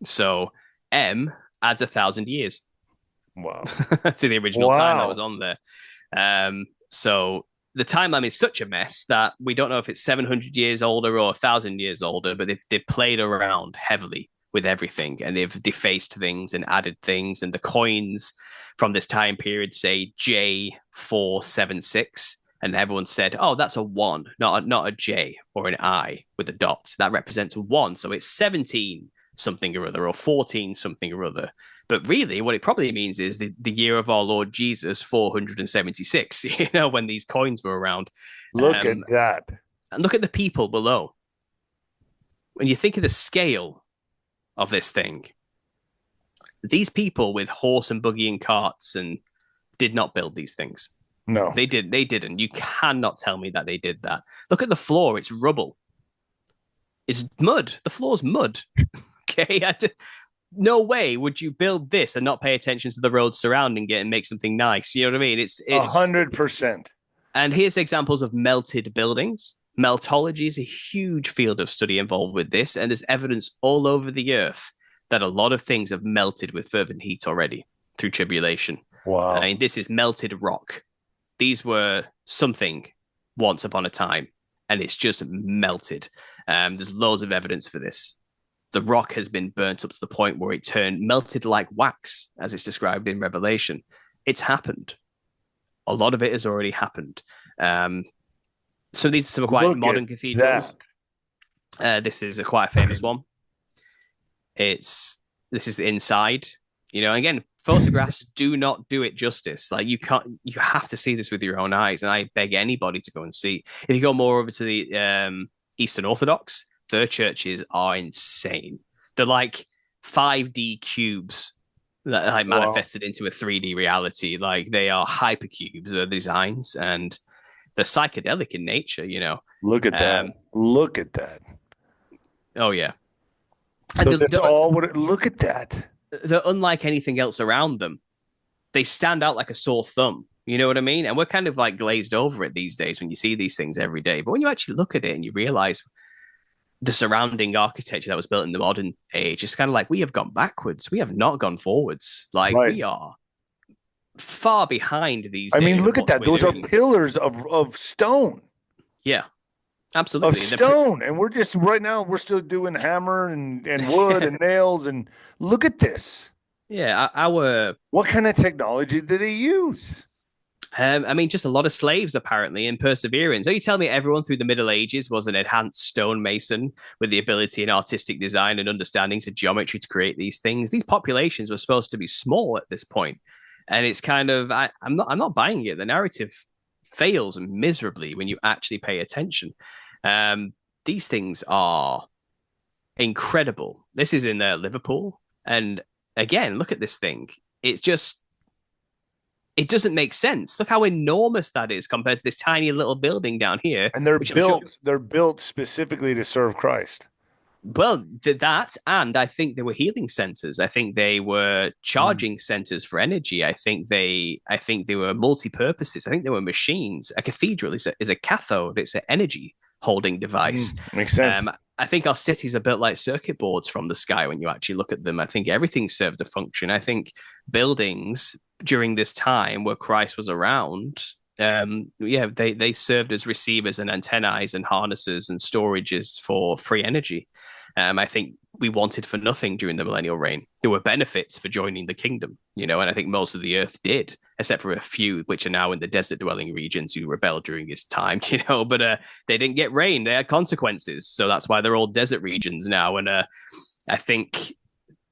So M adds 1,000 years. Wow. To the original time that was on there. So the timeline is such a mess that we don't know if it's 700 years older or 1,000 years older, but they've played around heavily with everything, and they've defaced things and added things. And the coins from this time period say J476, and everyone said, "Oh, that's a 1, not a J or an I with a dot. That represents 1, so it's 17 something or other, or 14 something or other." But really, what it probably means is the year of our Lord Jesus, 476, when these coins were around. Look at that. And look at the people below. When you think of the scale of this thing, these people with horse and buggy and carts and did not build these things. No. They didn't. You cannot tell me that they did that. Look at the floor. It's rubble. It's mud. The floor's mud. Okay. no way would you build this and not pay attention to the roads surrounding it and make something nice. You know what I mean? It's 100%. And here's examples of melted buildings. Meltology is a huge field of study involved with this, and there's evidence all over the earth that a lot of things have melted with fervent heat already through tribulation. I Wow. mean, this is melted rock. These were something once upon a time, and it's just melted. There's loads of evidence for this. The rock has been burnt up to the point where it turned melted like wax, as it's described in Revelation. It's happened. A lot of it has already happened. So these are some quite Look modern at cathedrals. that. This is a quite famous one. This is the inside. Again, photographs do not do it justice. Like you have to see this with your own eyes. And I beg anybody to go and see. If you go more over to the Eastern Orthodox, their churches are insane. They're like 5D cubes that like manifested into a 3D reality. Like they are hypercubes, the designs, and they're psychedelic in nature, Look at that. Look at that. Oh yeah. So that's all what look at that. They're unlike anything else around them. They stand out like a sore thumb. You know what I mean? And we're kind of like glazed over it these days when you see these things every day. But when you actually look at it and you realize the surrounding architecture that was built in the modern age, it's kind of like we have gone backwards. We have not gone forwards. Like we are far behind these days. I mean, look at that. Those are pillars of stone. Yeah, absolutely. Of stone. And we're just right now, we're still doing hammer and wood and nails. And look at this. Yeah, what kind of technology did they use? I mean, just a lot of slaves, apparently, and perseverance. Are you telling me everyone through the Middle Ages was an enhanced stonemason with the ability and artistic design and understandings of geometry to create these things? These populations were supposed to be small at this point. And it's kind of, I'm not buying it. The narrative fails miserably when you actually pay attention. These things are incredible. This is in Liverpool. And again, look at this thing. It doesn't make sense. Look how enormous that is compared to this tiny little building down here. And they're built specifically to serve Christ. Well, that, and I think they were healing centers. I think they were charging centers for energy. I think they were multi-purposes. I think they were machines. A cathedral is a cathode. It's an energy holding device. Makes sense. I think our cities are built like circuit boards from the sky when you actually look at them. I think everything served a function. I think buildings during this time where Christ was around, they served as receivers and antennae and harnesses and storages for free energy. I think we wanted for nothing during the millennial reign. There were benefits for joining the kingdom, and I think most of the earth did, except for a few which are now in the desert dwelling regions who rebelled during his time, but they didn't get rain. They had consequences. So that's why they're all desert regions now. And I think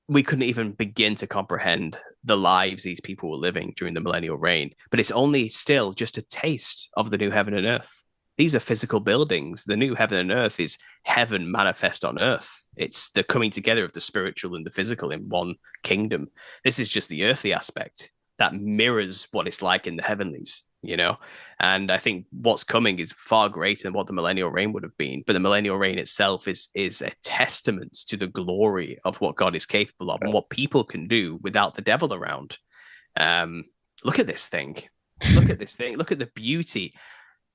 we couldn't even begin to comprehend the lives these people were living during the millennial reign. But it's only still just a taste of the new heaven and earth. These are physical buildings. The new heaven and earth is heaven manifest on earth. It's the coming together of the spiritual and the physical in one kingdom. This is just the earthly aspect that mirrors what it's like in the heavenlies, And I think what's coming is far greater than what the millennial reign would have been. But the millennial reign itself is a testament to the glory of what God is capable of and what people can do without the devil around. Look at this thing. Look at this thing. Look at the beauty.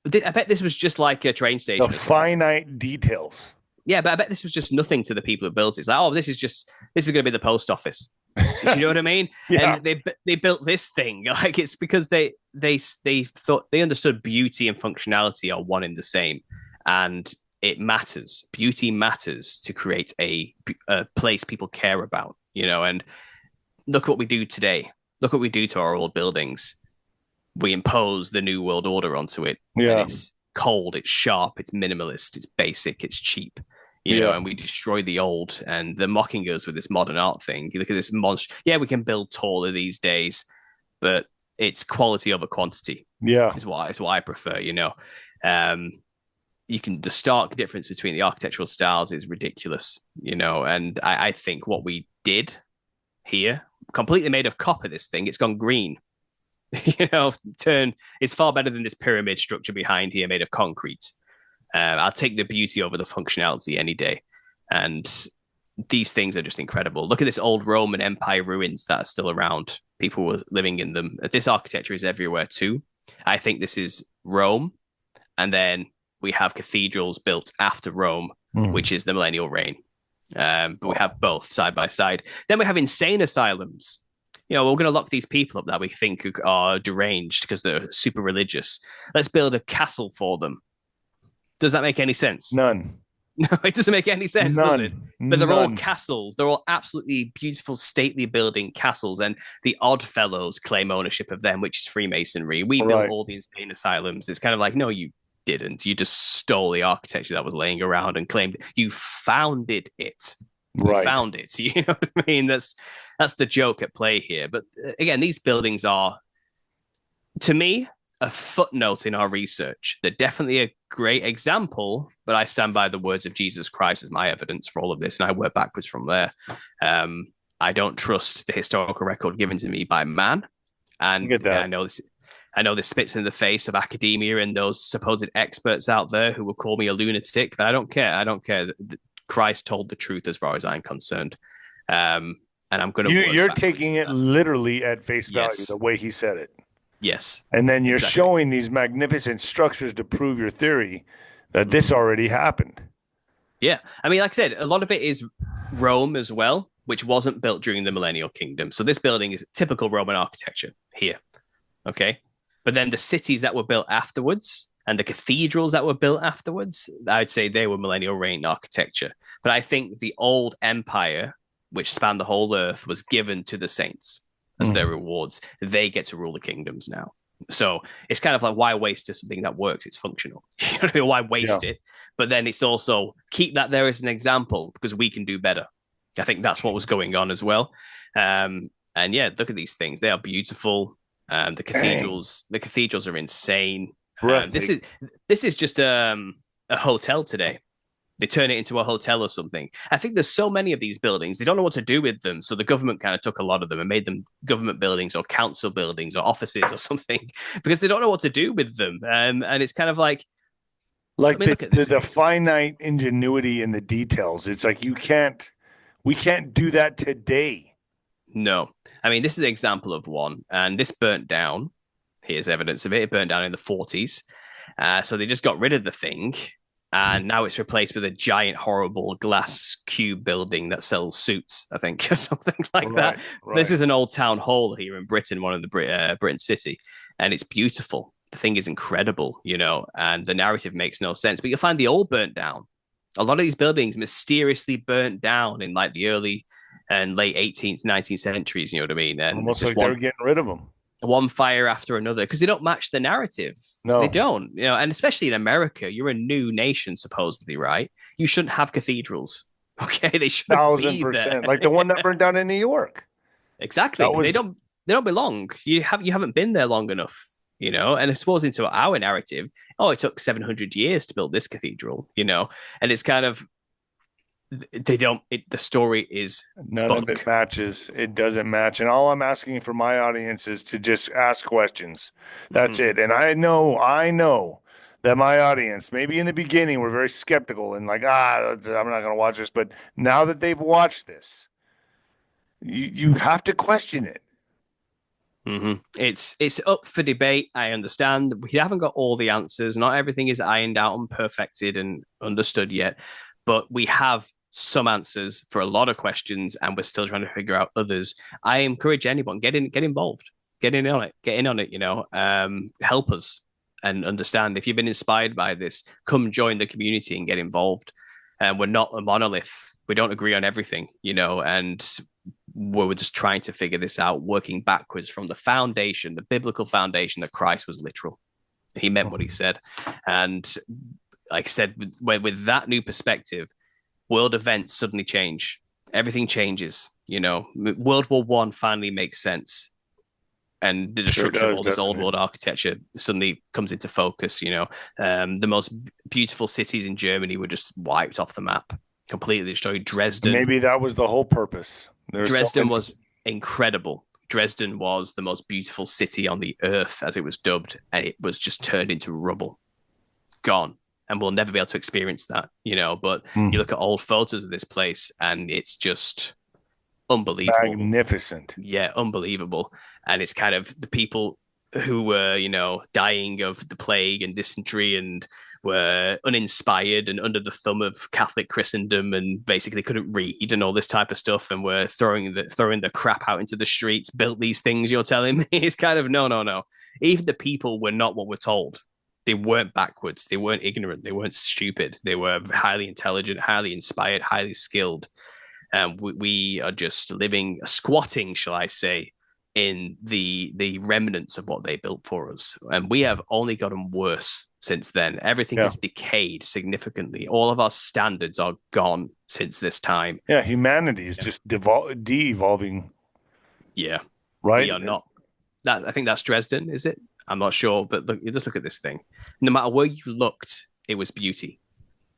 I bet this was just like a train station. The finite details. Yeah, but I bet this was just nothing to the people who built it. It's like, this is going to be the post office. Do you know what I mean? Yeah. And they built this thing. Like it's because they thought they understood beauty and functionality are one and the same, and it matters. Beauty matters to create a place people care about. And look what we do today. Look what we do to our old buildings. We impose the new world order onto it. Yeah. It's cold, it's sharp, it's minimalist, it's basic, it's cheap. And we destroy the old, and they're mocking us with this modern art thing. You look at this monster. Yeah, we can build taller these days, but it's quality over quantity. Yeah. Is what I prefer, the stark difference between the architectural styles is ridiculous, and I think what we did here, completely made of copper, this thing, it's gone green. It's far better than this pyramid structure behind here made of concrete. I'll take the beauty over the functionality any day. And these things are just incredible. Look at this old Roman Empire ruins that are still around. People were living in them. This architecture is everywhere too. I think this is Rome, and then we have cathedrals built after Rome, Mm. which is the millennial reign. But we have both side by side. Then we have insane asylums. We're going to lock these people up that we think are deranged because they're super religious. Let's build a castle for them. Does that make any sense? None. No, it doesn't make any sense, does it? None. But they're all None. castles. They're all absolutely beautiful, stately building castles, and the Odd Fellows claim ownership of them, which is Freemasonry. We built Right. all the insane asylums. It's kind of like, no, you didn't. You just stole the architecture that was laying around and claimed you founded it. You Right. found it. You know what I mean? That's the joke at play here. But again, these buildings are, to me, a footnote in our research. They're definitely a great example, but I stand by the words of Jesus Christ as my evidence for all of this, and I work backwards from there. I don't trust the historical record given to me by man, and Get that. I know this. I know this spits in the face of academia and those supposed experts out there who will call me a lunatic, but I don't care. I don't care. Christ told the truth as far as I'm concerned, and I'm going to. You're taking it literally at face value, Yes. the way he said it. Yes. And then you're Exactly. showing these magnificent structures to prove your theory that this already happened. Yeah. I mean, like I said, a lot of it is Rome as well, which wasn't built during the Millennial Kingdom. So this building is typical Roman architecture here. Okay. But then the cities that were built afterwards and the cathedrals that were built afterwards, I'd say they were Millennial Reign architecture. But I think the old empire, which spanned the whole earth, was given to the saints as their rewards. They get to rule the kingdoms now. So it's kind of like, why waste something that works? It's functional. You know what I mean? Why waste it? But then it's also keep that there as an example because we can do better. I think that's what was going on as well. And yeah, look at these things. They are beautiful. The cathedrals are insane. This is just a hotel today. They turn it into a hotel or something. I think there's so many of these buildings, they don't know what to do with them. So the government kind of took a lot of them and made them government buildings or council buildings or offices or something because they don't know what to do with them. And it's kind of like the finite ingenuity in the details. It's like we can't do that today. No. I mean, this is an example of one. And this burnt down. Here's evidence of it. It burnt down in the 40s. So they just got rid of the thing. And now it's replaced with a giant, horrible glass cube building that sells suits, I think, or something like that. Right. This is an old town hall here in Britain, one of the Britain City, and it's beautiful. The thing is incredible, and the narrative makes no sense. But you'll find they all burnt down. A lot of these buildings mysteriously burnt down in like the early and late 18th, 19th centuries, you know what I mean? And almost like they're getting rid of them. One fire after another because they don't match the narrative. No, they don't. And especially in America, you're a new nation, supposedly, right? You shouldn't have cathedrals. Okay, they should 1,000%. Like the one that burned down in New York. Exactly. They don't belong. You haven't been there long enough. And it falls into our narrative. Oh, it took 700 years to build this cathedral. And it's kind of the story is none of it matches. It doesn't match. And all I'm asking for my audience is to just ask questions. That's it. And I know that my audience, maybe in the beginning, were very skeptical and like, I'm not going to watch this. But now that they've watched this, you have to question it. It's up for debate. I understand we haven't got all the answers. Not everything is ironed out and perfected and understood yet, but we have some answers for a lot of questions, and we're still trying to figure out others. I encourage anyone get involved, get in on it. Help us and understand. If you've been inspired by this, come join the community and get involved. And we're not a monolith. We don't agree on everything, and we're just trying to figure this out, working backwards from the foundation, the biblical foundation that Christ was literal. He meant what he said. And like I said, with that new perspective, world events suddenly change. Everything changes. World War I finally makes sense. And the destruction of all this old world architecture suddenly comes into focus. The most beautiful cities in Germany were just wiped off the map, completely destroyed. Dresden. Maybe that was the whole purpose. Dresden was incredible. Dresden was the most beautiful city on the earth, as it was dubbed, and it was just turned into rubble. Gone. and we'll never be able to experience that, But you Mm. look at old photos of this place, and it's just unbelievable. Magnificent. Yeah, unbelievable. And it's kind of the people who were, dying of the plague and dysentery and were uninspired and under the thumb of Catholic Christendom and basically couldn't read and all this type of stuff and were throwing the crap out into the streets, built these things you're telling me. It's kind of no, no, no. Even the people were not what we're told. They weren't backwards. They weren't ignorant. They weren't stupid. They were highly intelligent, highly inspired, highly skilled. We are just living, squatting, shall I say, in the remnants of what they built for us, and we have only gotten worse since then. Everything Yeah. has decayed significantly. All of our standards are gone since this time. Yeah. Humanity is Yeah, just de-evolving, yeah. We right? are not. That I think that's Dresden, is it? I'm not sure, but look, just look at this thing. No matter where you looked, it was beauty,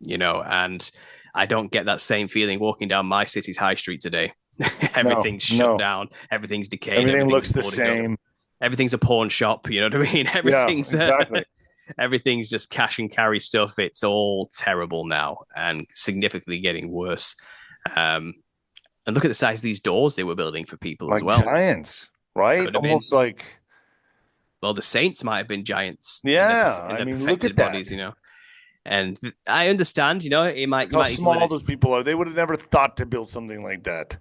and I don't get that same feeling walking down my city's high street today. No, Everything's shut no. down. Everything's decayed. Everything Everything's looks the boarding up. same. Everything's a pawn shop. You know what I mean? Yeah, Everything's exactly. everything's just cash and carry stuff. It's all terrible now and significantly getting worse. Um, and look at the size of these doors they were building for people as Like well. giants, right? Could have been. Almost like, Well, the saints might have been giants yeah. in I their mean, look perfected at that. bodies. And I understand, it might you How might need to let small it. those people are. They would have never thought to build something like that.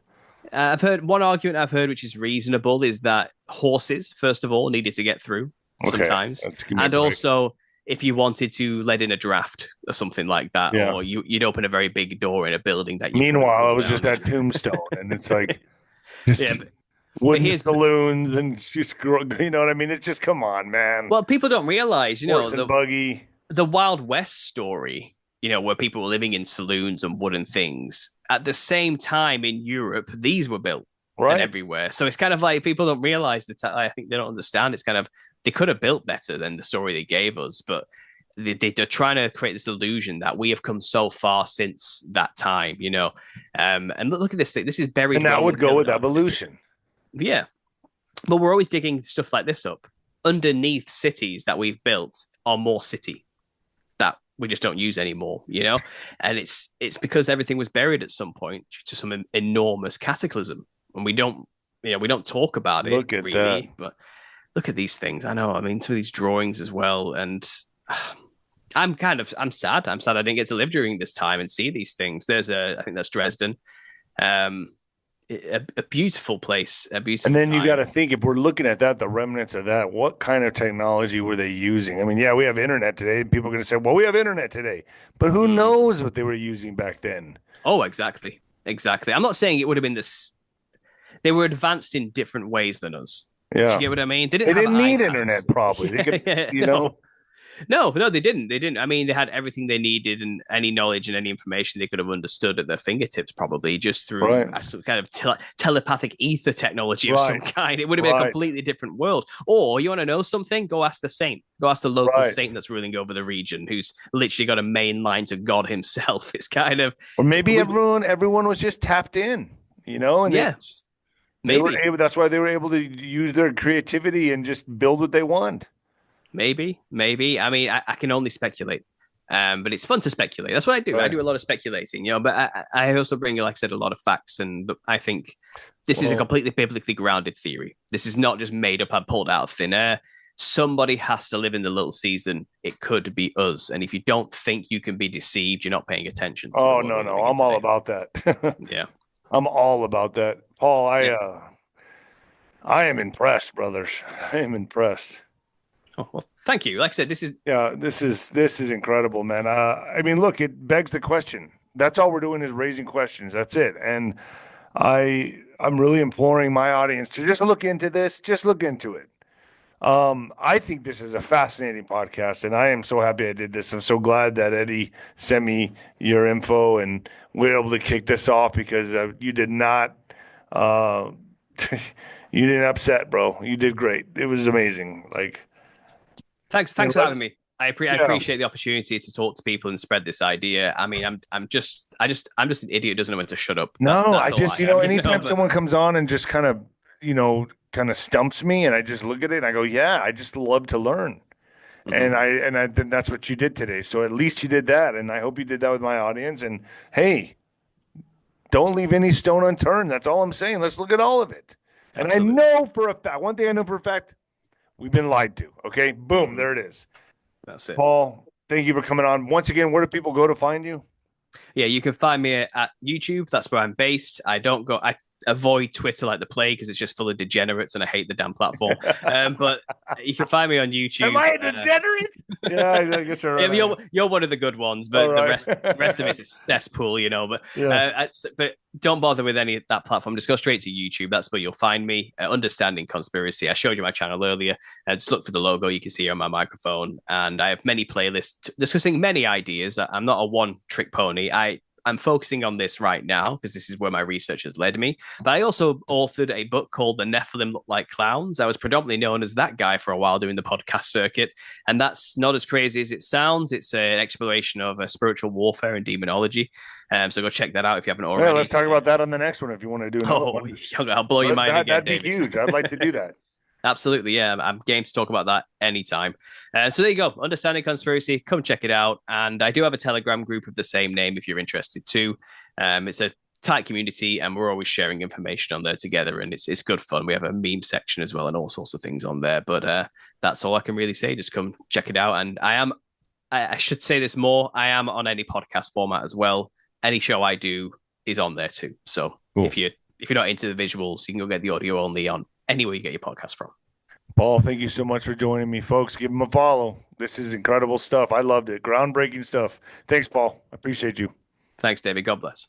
I've heard one argument I've heard, which is reasonable, is that horses, first of all, needed to get through Okay, sometimes, let's give me a and break. also if you wanted to let in a draft or something like that, Yeah. or you'd open a very big door in a building that you couldn't Meanwhile, I pull was just down. at Tombstone, and it's like Yeah, just but wooden here's saloons, and just you know what I mean. It's just come on, man. well, people don't realize, Horse and buggy. the Wild West story, where people were living in saloons and wooden things. At the same time in Europe, these were built and Right. everywhere. So it's kind of like people don't realize that. I think they don't understand. It's kind of they could have built better than the story they gave us, but they're trying to create this illusion that we have come so far since that time. And look at this thing. This is buried. And that wrong would go with architecture. evolution. Yeah, but we're always digging stuff like this up underneath cities that we've built are more city that we just don't use anymore. And it's because everything was buried at some point due to some enormous cataclysm, and we don't talk about it Look at really. that. But look at these things. I know. I mean, some of these drawings as well, and I'm sad. I'm sad I didn't get to live during this time and see these things. I think that's Dresden. A beautiful place, a beautiful And then you time. got to think, if we're looking at that, the remnants of that, what kind of technology were they using? I mean, yeah, we have internet today. People are going to say, well, we have internet today. But who knows what they were using back then? Oh, exactly. Exactly. I'm not saying it would have been this. They were advanced in different ways than us. Do Yeah. you get what I mean? They didn't need iPads. internet, probably. They could, No, they didn't. They didn't. I mean, they had everything they needed and any knowledge and any information they could have understood at their fingertips, probably just through Right. some kind of telepathic ether technology of some Right. kind. It would have been a Right. completely different world. Or you want to know something? Go ask the saint. Go ask the local Right. saint that's ruling over the region, who's literally got a main line to God himself. It's kind of Or maybe We- everyone was just tapped in, and Yeah, they were maybe. able, that's why they were able to use their creativity and just build what they want. Maybe. I mean, I can only speculate, but it's fun to speculate. That's what I do. I Right. do a lot of speculating, But I also bring, like I said, a lot of facts, and I think this is a Well- completely biblically grounded theory. This is not just made up and pulled out of thin air. Somebody has to live in the little season. It could be us, and if you don't think you can be deceived, you're not paying attention. To the Oh, world no, we're no. living in I'm all today. about that. Yeah. I'm all about that. Paul, Yeah. I am impressed, brothers. I am impressed. Oh, well, thank you. Like I said, this is Yeah, this is incredible, man. I mean, look, it begs the question. That's all we're doing is raising questions. That's it. And I'm really imploring my audience to just look into this. Just look into it. I think this is a fascinating podcast, and I am so happy I did this. I'm so glad that Eddie sent me your info, and we were able to kick this off because you did not, you didn't upset, bro. You did great. It was amazing. Like, thanks You know for what? having me. I Yeah. appreciate the opportunity to talk to people and spread this idea. I mean, I'm just an idiot who doesn't know when to shut up. No, That's I all just, I am, anytime but- someone comes on and just kind of stumps me, and I just look at it and I go, yeah, I just love to learn. Hmm. And I then that's what you did today. So at least you did that, and I hope you did that with my audience. And hey, don't leave any stone unturned. That's all I'm saying. Let's look at all of it. And I Absolutely. know for a fact, one thing I know for a fact, we've been lied to. Okay, boom, Hmm. there it is. That's it. Paul, thank you for coming on once again. Where do people go to find you? Yeah, you can find me at YouTube. That's where I'm based. I don't go. I avoid Twitter like the plague because it's just full of degenerates, and I hate the damn platform. But you can find me on Am YouTube. I a degenerate? Yeah, I guess you're Yeah, right. you're one of the good ones, All but the right. rest of it's a cesspool, you know. Yeah. But don't bother with any of that platform. Just go straight to YouTube. That's where you'll find me. Understanding Conspiracy. I showed you my channel earlier. Just look for the logo. You can see on my microphone, and I have many playlists discussing many ideas. I'm not a one trick pony. I'm focusing on this right now because this is where my research has led me. But I also authored a book called The Nephilim Look Like Clowns. I was predominantly known as that guy for a while doing the podcast circuit. And that's not as crazy as it sounds. It's an exploration of spiritual warfare and demonology. So go check that out if you haven't Yeah, let's already. talk about that on the next one if you want to do another Oh, one. I'll blow your mind again, That'd be David. huge. I'd like to do that. Absolutely, yeah. I'm game to talk about that anytime. So there you go. Understanding Conspiracy. Come check it out. And I do have a Telegram group of the same name if you're interested too. It's a tight community and we're always sharing information on there together and it's good fun. We have a meme section as well and all sorts of things on there. But that's all I can really say. Just come check it out. And I should say this more. I am on any podcast format as well. Any show I do is on there too. So Cool. if you're not into the visuals, you can go get the audio only on anywhere you get your podcast from. Paul, thank you so much for joining me, folks. Give him a follow. This is incredible stuff. I loved it. Groundbreaking stuff. Thanks, Paul. I appreciate you. Thanks, David. God bless.